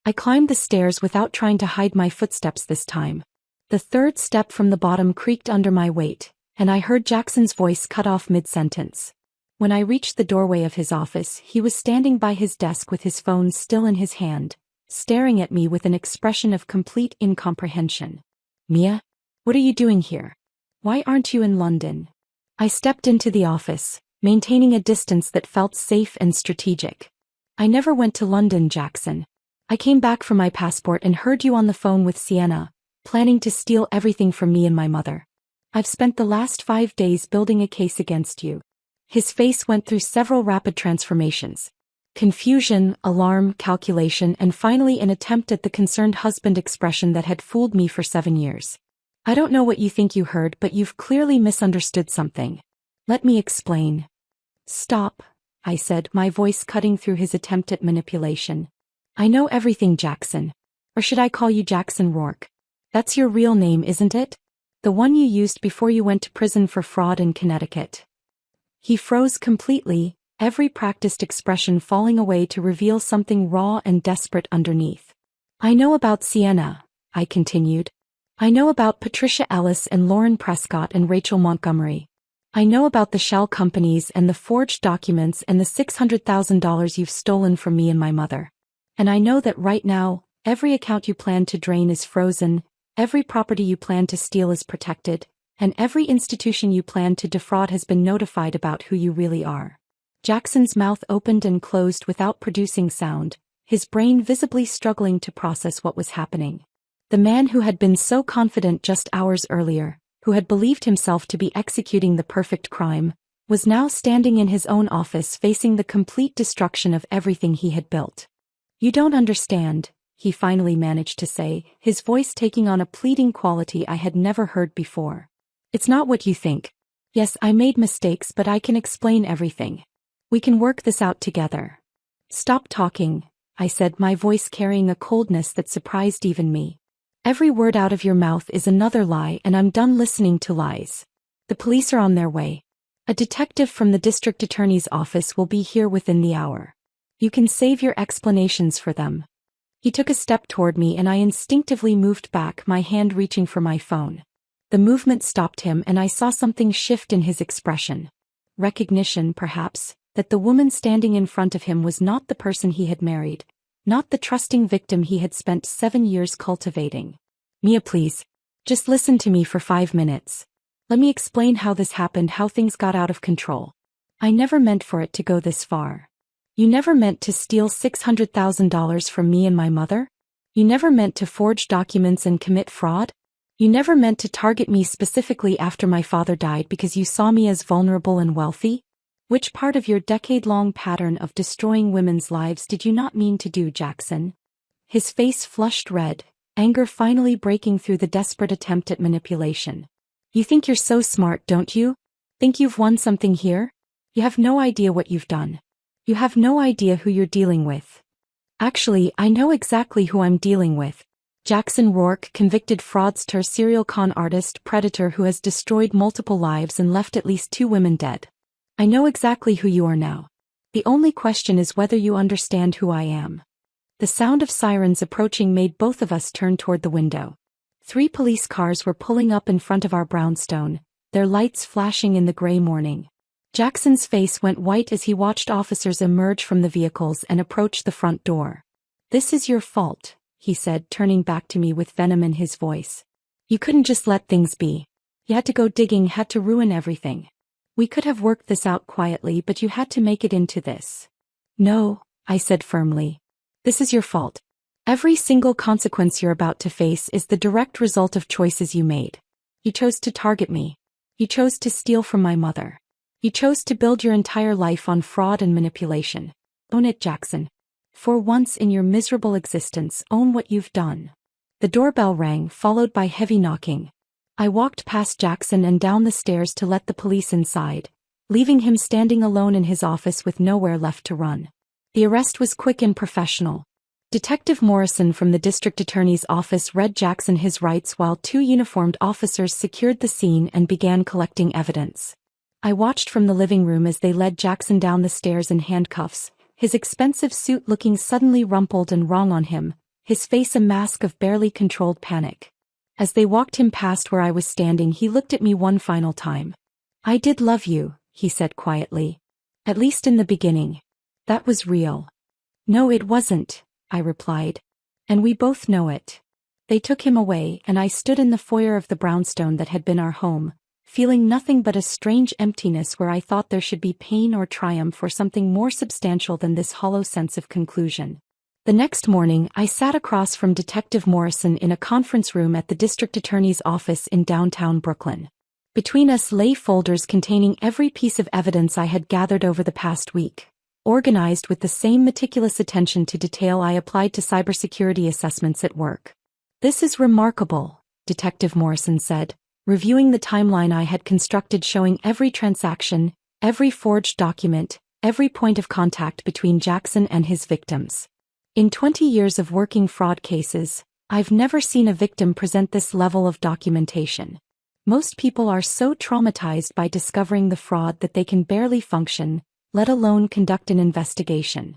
B: I climbed the stairs without trying to hide my footsteps this time. The third step from the bottom creaked under my weight, and I heard Jackson's voice cut off mid-sentence. When I reached the doorway of his office, he was standing by his desk with his phone still in his hand, staring at me with an expression of complete incomprehension. "Mia? What are you doing here? Why aren't you in London?" I stepped into the office, maintaining a distance that felt safe and strategic. "I never went to London, Jackson. I came back for my passport and heard you on the phone with Sienna, planning to steal everything from me and my mother. I've spent the last 5 days building a case against you." His face went through several rapid transformations. Confusion, alarm, calculation, and finally an attempt at the concerned husband expression that had fooled me for 7 years. "I don't know what you think you heard, but you've clearly misunderstood something. Let me explain." "Stop," I said, my voice cutting through his attempt at manipulation. "I know everything, Jackson. Or should I call you Jackson Rourke? That's your real name, isn't it? The one you used before you went to prison for fraud in Connecticut." He froze completely, every practiced expression falling away to reveal something raw and desperate underneath. "I know about Sienna," I continued. "I know about Patricia Ellis and Lauren Prescott and Rachel Montgomery. I know about the shell companies and the forged documents and the $600,000 you've stolen from me and my mother. And I know that right now, every account you plan to drain is frozen, every property you plan to steal is protected, and every institution you plan to defraud has been notified about who you really are." Jackson's mouth opened and closed without producing sound, his brain visibly struggling to process what was happening. The man who had been so confident just hours earlier, who had believed himself to be executing the perfect crime, was now standing in his own office facing the complete destruction of everything he had built. "You don't understand," he finally managed to say, his voice taking on a pleading quality I had never heard before. "It's not what you think. Yes, I made mistakes, but I can explain everything. We can work this out together." "Stop talking," I said, my voice carrying a coldness that surprised even me. "Every word out of your mouth is another lie, and I'm done listening to lies. The police are on their way. A detective from the district attorney's office will be here within the hour. You can save your explanations for them." He took a step toward me and I instinctively moved back, my hand reaching for my phone. The movement stopped him and I saw something shift in his expression. Recognition, perhaps, that the woman standing in front of him was not the person he had married, not the trusting victim he had spent 7 years cultivating. "Mia, please. Just listen to me for 5 minutes. Let me explain how this happened, how things got out of control. I never meant for it to go this far. You never meant to steal $600,000 from me and my mother? You never meant to forge documents and commit fraud? You never meant to target me specifically after my father died because you saw me as vulnerable and wealthy? Which part of your decade-long pattern of destroying women's lives did you not mean to do, Jackson?" His face flushed red, anger finally breaking through the desperate attempt at manipulation. "You think you're so smart, don't you? Think you've won something here? You have no idea what you've done. You have no idea who you're dealing with." "Actually, I know exactly who I'm dealing with. Jackson Rourke, convicted fraudster, serial con artist, predator who has destroyed multiple lives and left at least 2 women dead. I know exactly who you are now. The only question is whether you understand who I am." The sound of sirens approaching made both of us turn toward the window. 3 police cars were pulling up in front of our brownstone, their lights flashing in the gray morning. Jackson's face went white as he watched officers emerge from the vehicles and approach the front door. "This is your fault," he said, turning back to me with venom in his voice. "You couldn't just let things be. You had to go digging, had to ruin everything. We could have worked this out quietly, but you had to make it into this." "No," I said firmly. "This is your fault. Every single consequence you're about to face is the direct result of choices you made. You chose to target me. You chose to steal from my mother. You chose to build your entire life on fraud and manipulation. Own it, Jackson. For once in your miserable existence, own what you've done." The doorbell rang, followed by heavy knocking. I walked past Jackson and down the stairs to let the police inside, leaving him standing alone in his office with nowhere left to run. The arrest was quick and professional. Detective Morrison from the district attorney's office read Jackson his rights while 2 uniformed officers secured the scene and began collecting evidence. I watched from the living room as they led Jackson down the stairs in handcuffs, his expensive suit looking suddenly rumpled and wrong on him, his face a mask of barely controlled panic. As they walked him past where I was standing, he looked at me one final time. "I did love you," he said quietly. "At least in the beginning. That was real." "No, it wasn't," I replied. "And we both know it." They took him away, and I stood in the foyer of the brownstone that had been our home, feeling nothing but a strange emptiness where I thought there should be pain or triumph or something more substantial than this hollow sense of conclusion. The next morning, I sat across from Detective Morrison in a conference room at the district attorney's office in downtown Brooklyn. Between us lay folders containing every piece of evidence I had gathered over the past week, organized with the same meticulous attention to detail I applied to cybersecurity assessments at work. "This is remarkable," Detective Morrison said, reviewing the timeline I had constructed showing every transaction, every forged document, every point of contact between Jackson and his victims. "In 20 years of working fraud cases, I've never seen a victim present this level of documentation. Most people are so traumatized by discovering the fraud that they can barely function, let alone conduct an investigation."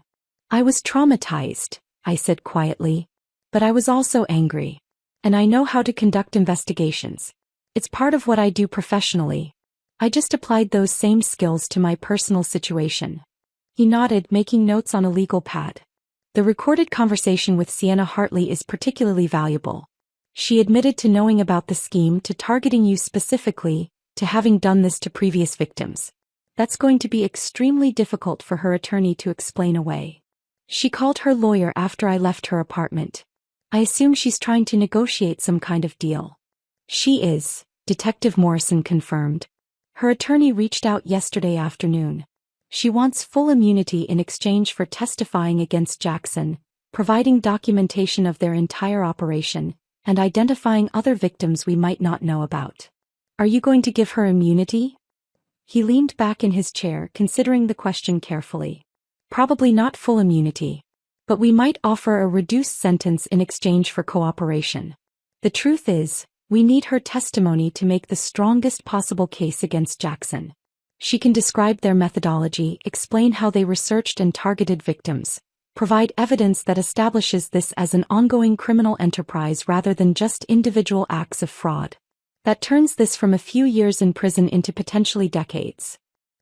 B: "I was traumatized," I said quietly. "But I was also angry. And I know how to conduct investigations. It's part of what I do professionally. I just applied those same skills to my personal situation." He nodded, making notes on a legal pad. "The recorded conversation with Sienna Hartley is particularly valuable. She admitted to knowing about the scheme, to targeting you specifically, to having done this to previous victims. That's going to be extremely difficult for her attorney to explain away. She called her lawyer after I left her apartment. I assume she's trying to negotiate some kind of deal." "She is," Detective Morrison confirmed. "Her attorney reached out yesterday afternoon. She wants full immunity in exchange for testifying against Jackson, providing documentation of their entire operation, and identifying other victims we might not know about." "Are you going to give her immunity?" He leaned back in his chair, considering the question carefully. "Probably not full immunity. But we might offer a reduced sentence in exchange for cooperation. The truth is, we need her testimony to make the strongest possible case against Jackson. She can describe their methodology, explain how they researched and targeted victims, provide evidence that establishes this as an ongoing criminal enterprise rather than just individual acts of fraud. That turns this from a few years in prison into potentially decades."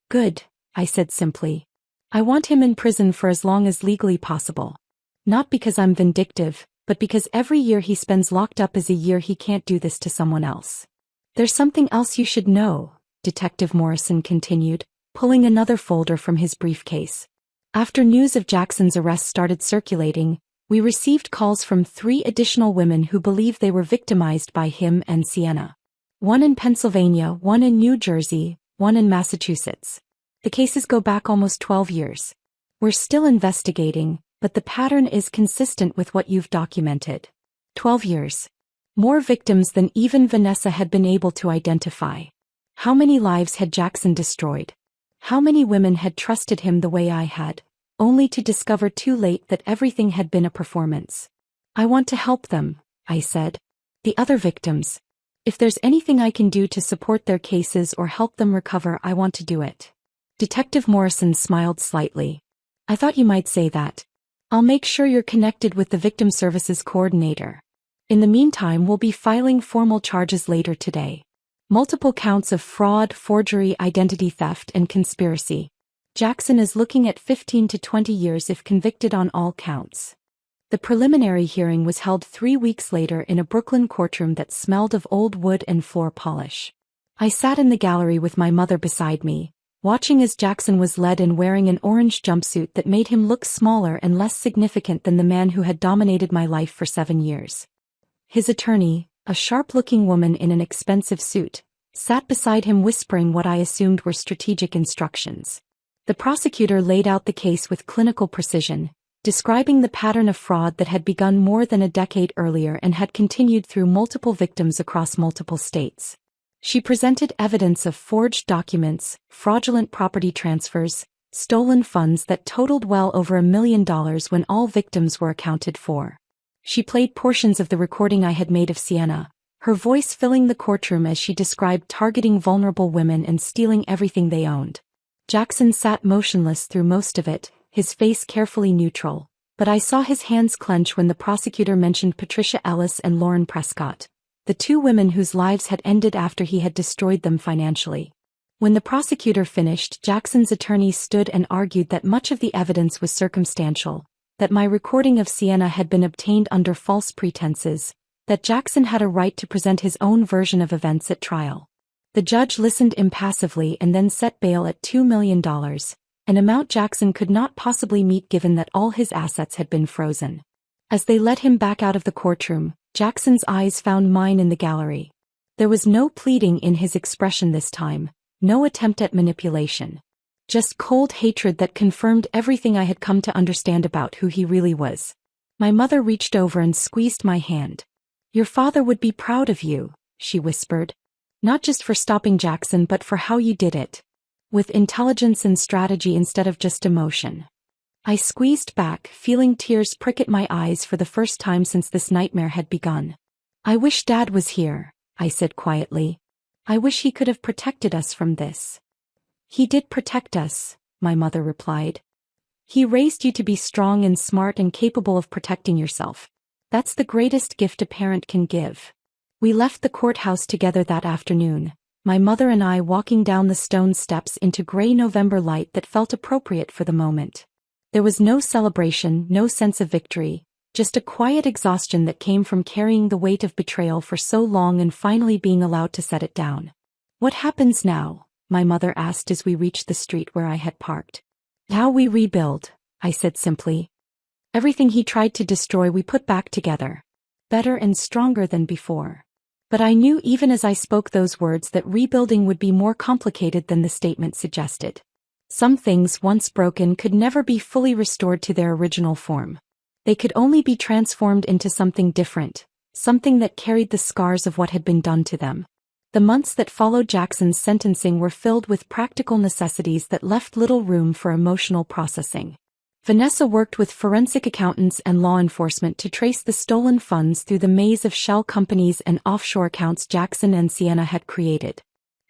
B: "Good," I said simply. "I want him in prison for as long as legally possible. Not because I'm vindictive, but because every year he spends locked up is a year he can't do this to someone else." "There's something else you should know," Detective Morrison continued, pulling another folder from his briefcase. "After news of Jackson's arrest started circulating, we received calls from 3 additional women who believe they were victimized by him and Sienna. One in Pennsylvania, one in New Jersey, one in Massachusetts. The cases go back almost 12 years. We're still investigating, but the pattern is consistent with what you've documented. 12 years. More victims than even Vanessa had been able to identify. How many lives had Jackson destroyed? How many women had trusted him the way I had, only to discover too late that everything had been a performance? I want to help them," I said. "The other victims. If there's anything I can do to support their cases or help them recover, I want to do it." Detective Morrison smiled slightly. "I thought you might say that. I'll make sure you're connected with the Victim Services Coordinator. In the meantime, we'll be filing formal charges later today. Multiple counts of fraud, forgery, identity theft, and conspiracy. Jackson is looking at 15 to 20 years if convicted on all counts." The preliminary hearing was held 3 weeks later in a Brooklyn courtroom that smelled of old wood and floor polish. I sat in the gallery with my mother beside me, watching as Jackson was led in wearing an orange jumpsuit that made him look smaller and less significant than the man who had dominated my life for 7 years. His attorney, a sharp-looking woman in an expensive suit, sat beside him whispering what I assumed were strategic instructions. The prosecutor laid out the case with clinical precision, describing the pattern of fraud that had begun more than a decade earlier and had continued through multiple victims across multiple states. She presented evidence of forged documents, fraudulent property transfers, stolen funds that totaled well over $1 million when all victims were accounted for. She played portions of the recording I had made of Sienna, her voice filling the courtroom as she described targeting vulnerable women and stealing everything they owned. Jackson sat motionless through most of it, his face carefully neutral, But I saw his hands clench when the prosecutor mentioned Patricia Ellis and Lauren Prescott, the two women whose lives had ended after he had destroyed them financially. When the prosecutor finished, Jackson's attorney stood and argued that much of the evidence was circumstantial, that my recording of Sienna had been obtained under false pretenses, that Jackson had a right to present his own version of events at trial. The judge listened impassively and then set bail at $2 million, an amount Jackson could not possibly meet given that all his assets had been frozen. As they led him back out of the courtroom, Jackson's eyes found mine in the gallery. There was no pleading in his expression this time, no attempt at manipulation. Just cold hatred that confirmed everything I had come to understand about who he really was. My mother reached over and squeezed my hand. "Your father would be proud of you," she whispered. "Not just for stopping Jackson but for how you did it. With intelligence and strategy instead of just emotion." I squeezed back, feeling tears prick at my eyes for the first time since this nightmare had begun. "I wish Dad was here," I said quietly. "I wish he could have protected us from this." "He did protect us," my mother replied. "He raised you to be strong and smart and capable of protecting yourself. That's the greatest gift a parent can give." We left the courthouse together that afternoon, my mother and I walking down the stone steps into gray November light that felt appropriate for the moment. There was no celebration, no sense of victory, just a quiet exhaustion that came from carrying the weight of betrayal for so long and finally being allowed to set it down. "What happens now?" my mother asked as we reached the street where I had parked. "How we rebuild," I said simply. "Everything he tried to destroy we put back together. Better and stronger than before." But I knew even as I spoke those words that rebuilding would be more complicated than the statement suggested. Some things once broken could never be fully restored to their original form. They could only be transformed into something different, something that carried the scars of what had been done to them. The months that followed Jackson's sentencing were filled with practical necessities that left little room for emotional processing. Vanessa worked with forensic accountants and law enforcement to trace the stolen funds through the maze of shell companies and offshore accounts Jackson and Sienna had created.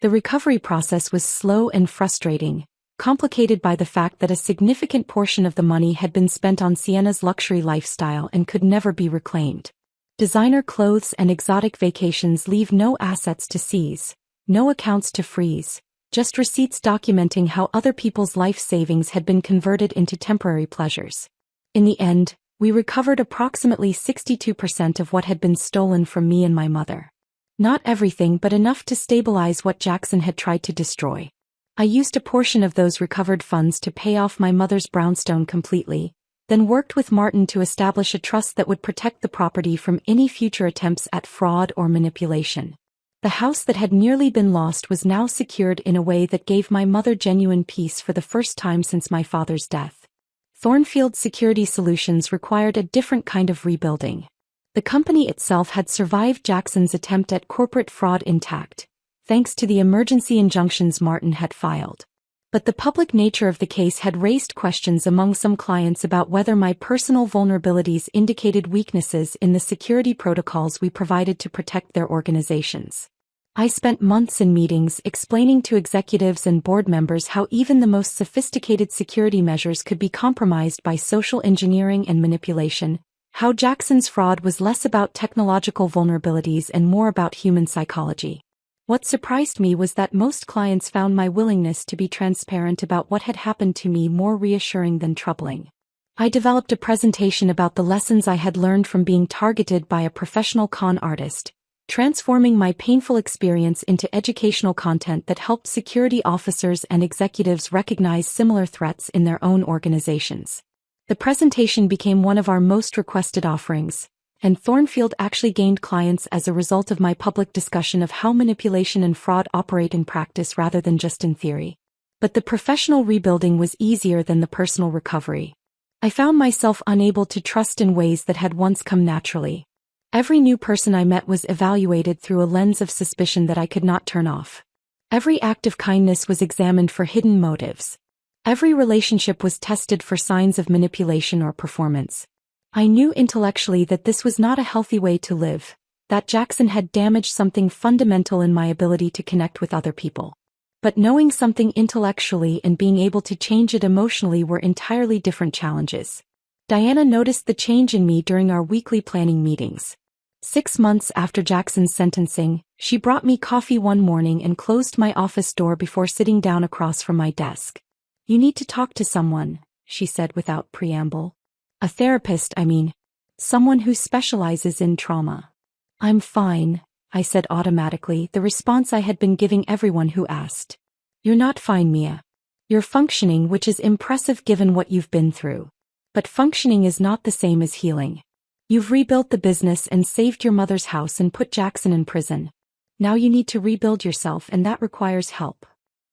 B: The recovery process was slow and frustrating, complicated by the fact that a significant portion of the money had been spent on Sienna's luxury lifestyle and could never be reclaimed. Designer clothes and exotic vacations leave no assets to seize, no accounts to freeze, just receipts documenting how other people's life savings had been converted into temporary pleasures. In the end, we recovered approximately 62% of what had been stolen from me and my mother. Not everything, but enough to stabilize what Jackson had tried to destroy. I used a portion of those recovered funds to pay off my mother's brownstone completely, then worked with Martin to establish a trust that would protect the property from any future attempts at fraud or manipulation. The house that had nearly been lost was now secured in a way that gave my mother genuine peace for the first time since my father's death. Thornfield Security Solutions required a different kind of rebuilding. The company itself had survived Jackson's attempt at corporate fraud intact, thanks to the emergency injunctions Martin had filed. But the public nature of the case had raised questions among some clients about whether my personal vulnerabilities indicated weaknesses in the security protocols we provided to protect their organizations. I spent months in meetings explaining to executives and board members how even the most sophisticated security measures could be compromised by social engineering and manipulation, how Jackson's fraud was less about technological vulnerabilities and more about human psychology. What surprised me was that most clients found my willingness to be transparent about what had happened to me more reassuring than troubling. I developed a presentation about the lessons I had learned from being targeted by a professional con artist, transforming my painful experience into educational content that helped security officers and executives recognize similar threats in their own organizations. The presentation became one of our most requested offerings, and Thornfield actually gained clients as a result of my public discussion of how manipulation and fraud operate in practice rather than just in theory. But the professional rebuilding was easier than the personal recovery. I found myself unable to trust in ways that had once come naturally. Every new person I met was evaluated through a lens of suspicion that I could not turn off. Every act of kindness was examined for hidden motives. Every relationship was tested for signs of manipulation or performance. I knew intellectually that this was not a healthy way to live, that Jackson had damaged something fundamental in my ability to connect with other people. But knowing something intellectually and being able to change it emotionally were entirely different challenges. Diana noticed the change in me during our weekly planning meetings. 6 months after Jackson's sentencing, she brought me coffee one morning and closed my office door before sitting down across from my desk. "You need to talk to someone," she said without preamble. "A therapist, I mean. Someone who specializes in trauma." "I'm fine," I said automatically, the response I had been giving everyone who asked. "You're not fine, Mia. You're functioning, which is impressive given what you've been through. But functioning is not the same as healing. You've rebuilt the business and saved your mother's house and put Jackson in prison. Now you need to rebuild yourself, and that requires help."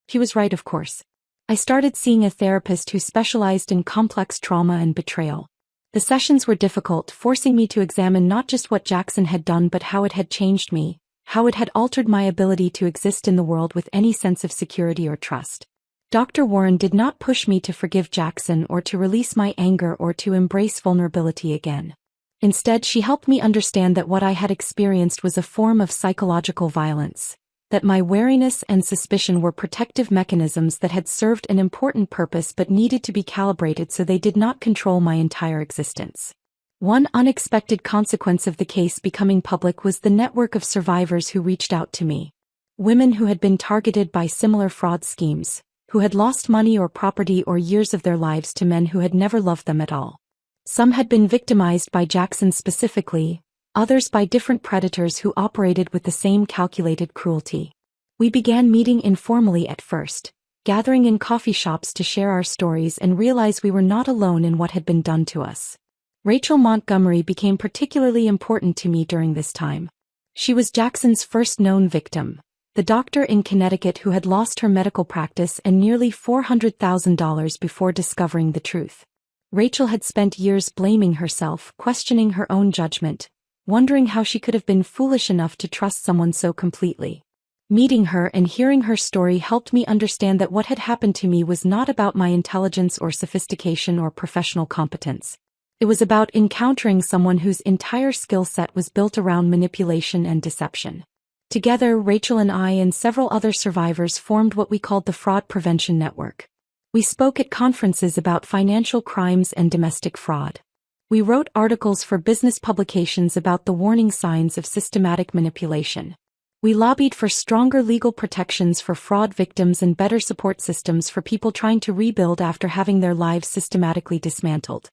B: He was right, of course. I started seeing a therapist who specialized in complex trauma and betrayal. The sessions were difficult, forcing me to examine not just what Jackson had done but how it had changed me, how it had altered my ability to exist in the world with any sense of security or trust. Dr. Warren did not push me to forgive Jackson or to release my anger or to embrace vulnerability again. Instead, she helped me understand that what I had experienced was a form of psychological violence, that my wariness and suspicion were protective mechanisms that had served an important purpose but needed to be calibrated so they did not control my entire existence. One unexpected consequence of the case becoming public was the network of survivors who reached out to me. Women who had been targeted by similar fraud schemes, who had lost money or property or years of their lives to men who had never loved them at all. Some had been victimized by Jackson specifically, others by different predators who operated with the same calculated cruelty. We began meeting informally at first, gathering in coffee shops to share our stories and realize we were not alone in what had been done to us. Rachel Montgomery became particularly important to me during this time. She was Jackson's first known victim, the doctor in Connecticut who had lost her medical practice and nearly $400,000 before discovering the truth. Rachel had spent years blaming herself, questioning her own judgment, wondering how she could have been foolish enough to trust someone so completely. Meeting her and hearing her story helped me understand that what had happened to me was not about my intelligence or sophistication or professional competence. It was about encountering someone whose entire skill set was built around manipulation and deception. Together, Rachel and I and several other survivors formed what we called the Fraud Prevention Network. We spoke at conferences about financial crimes and domestic fraud. We wrote articles for business publications about the warning signs of systematic manipulation. We lobbied for stronger legal protections for fraud victims and better support systems for people trying to rebuild after having their lives systematically dismantled.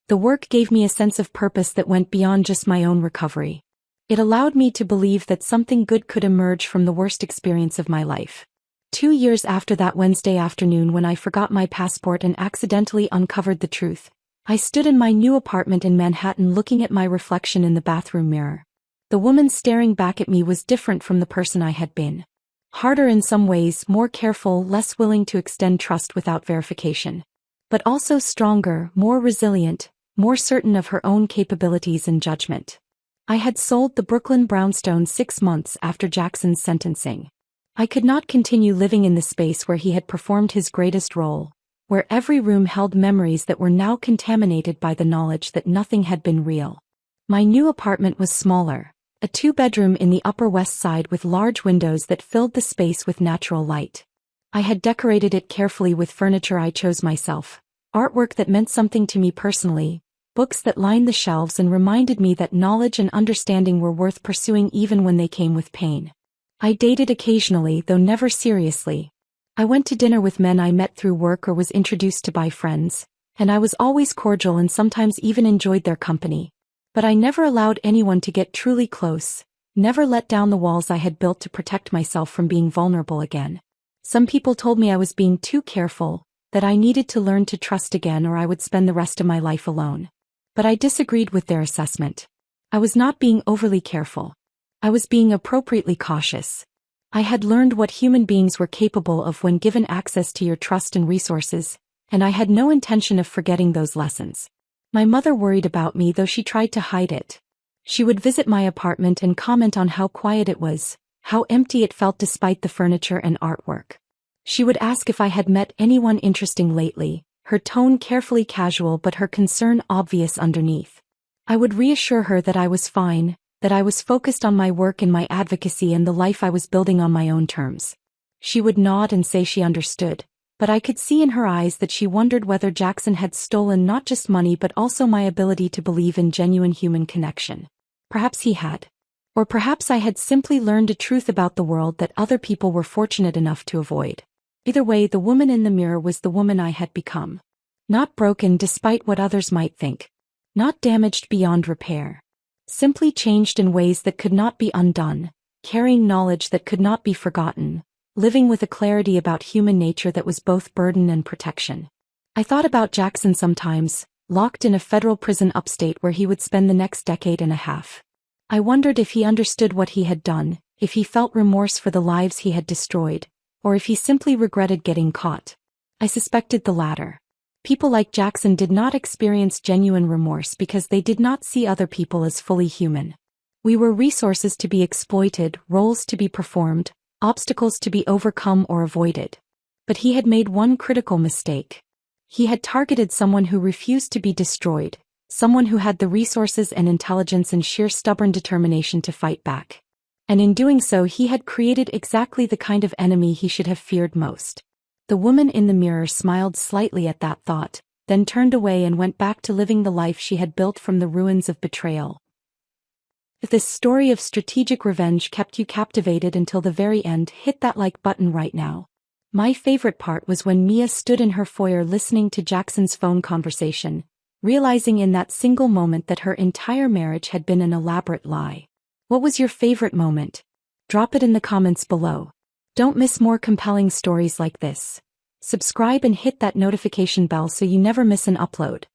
B: The work gave me a sense of purpose that went beyond just my own recovery. It allowed me to believe that something good could emerge from the worst experience of my life. 2 years after that Wednesday afternoon when I forgot my passport and accidentally uncovered the truth, I stood in my new apartment in Manhattan looking at my reflection in the bathroom mirror. The woman staring back at me was different from the person I had been. Harder in some ways, more careful, less willing to extend trust without verification. But also stronger, more resilient, more certain of her own capabilities and judgment. I had sold the Brooklyn brownstone 6 months after Jackson's sentencing. I could not continue living in the space where he had performed his greatest role, where every room held memories that were now contaminated by the knowledge that nothing had been real. My new apartment was smaller, a 2-bedroom in the Upper West Side with large windows that filled the space with natural light. I had decorated it carefully with furniture I chose myself, artwork that meant something to me personally, books that lined the shelves and reminded me that knowledge and understanding were worth pursuing even when they came with pain. I dated occasionally, though never seriously. I went to dinner with men I met through work or was introduced to by friends, and I was always cordial and sometimes even enjoyed their company. But I never allowed anyone to get truly close, never let down the walls I had built to protect myself from being vulnerable again. Some people told me I was being too careful, that I needed to learn to trust again or I would spend the rest of my life alone. But I disagreed with their assessment. I was not being overly careful. I was being appropriately cautious. I had learned what human beings were capable of when given access to your trust and resources, and I had no intention of forgetting those lessons. My mother worried about me, though she tried to hide it. She would visit my apartment and comment on how quiet it was, how empty it felt despite the furniture and artwork. She would ask if I had met anyone interesting lately, her tone carefully casual but her concern obvious underneath. I would reassure her that I was fine, that I was focused on my work and my advocacy and the life I was building on my own terms. She would nod and say she understood, But I could see in her eyes that she wondered whether Jackson had stolen not just money but also my ability to believe in genuine human connection. Perhaps he had. Or perhaps I had simply learned a truth about the world that other people were fortunate enough to avoid. Either way, the woman in the mirror was the woman I had become. Not broken despite what others might think. Not damaged beyond repair. Simply changed in ways that could not be undone, carrying knowledge that could not be forgotten, living with a clarity about human nature that was both burden and protection. I thought about Jackson sometimes, locked in a federal prison upstate where he would spend the next decade and a half. I wondered if he understood what he had done, if he felt remorse for the lives he had destroyed, or if he simply regretted getting caught. I suspected the latter. People like Jackson did not experience genuine remorse because they did not see other people as fully human. We were resources to be exploited, roles to be performed, obstacles to be overcome or avoided. But he had made one critical mistake. He had targeted someone who refused to be destroyed, someone who had the resources and intelligence and sheer stubborn determination to fight back. And in doing so, he had created exactly the kind of enemy he should have feared most. The woman in the mirror smiled slightly at that thought, then turned away and went back to living the life she had built from the ruins of betrayal. If this story of strategic revenge kept you captivated until the very end, hit that like button right now. My favorite part was when Mia stood in her foyer listening to Jackson's phone conversation, realizing in that single moment that her entire marriage had been an elaborate lie. What was your favorite moment? Drop it in the comments below. Don't miss more compelling stories like this. Subscribe and hit that notification bell so you never miss an upload.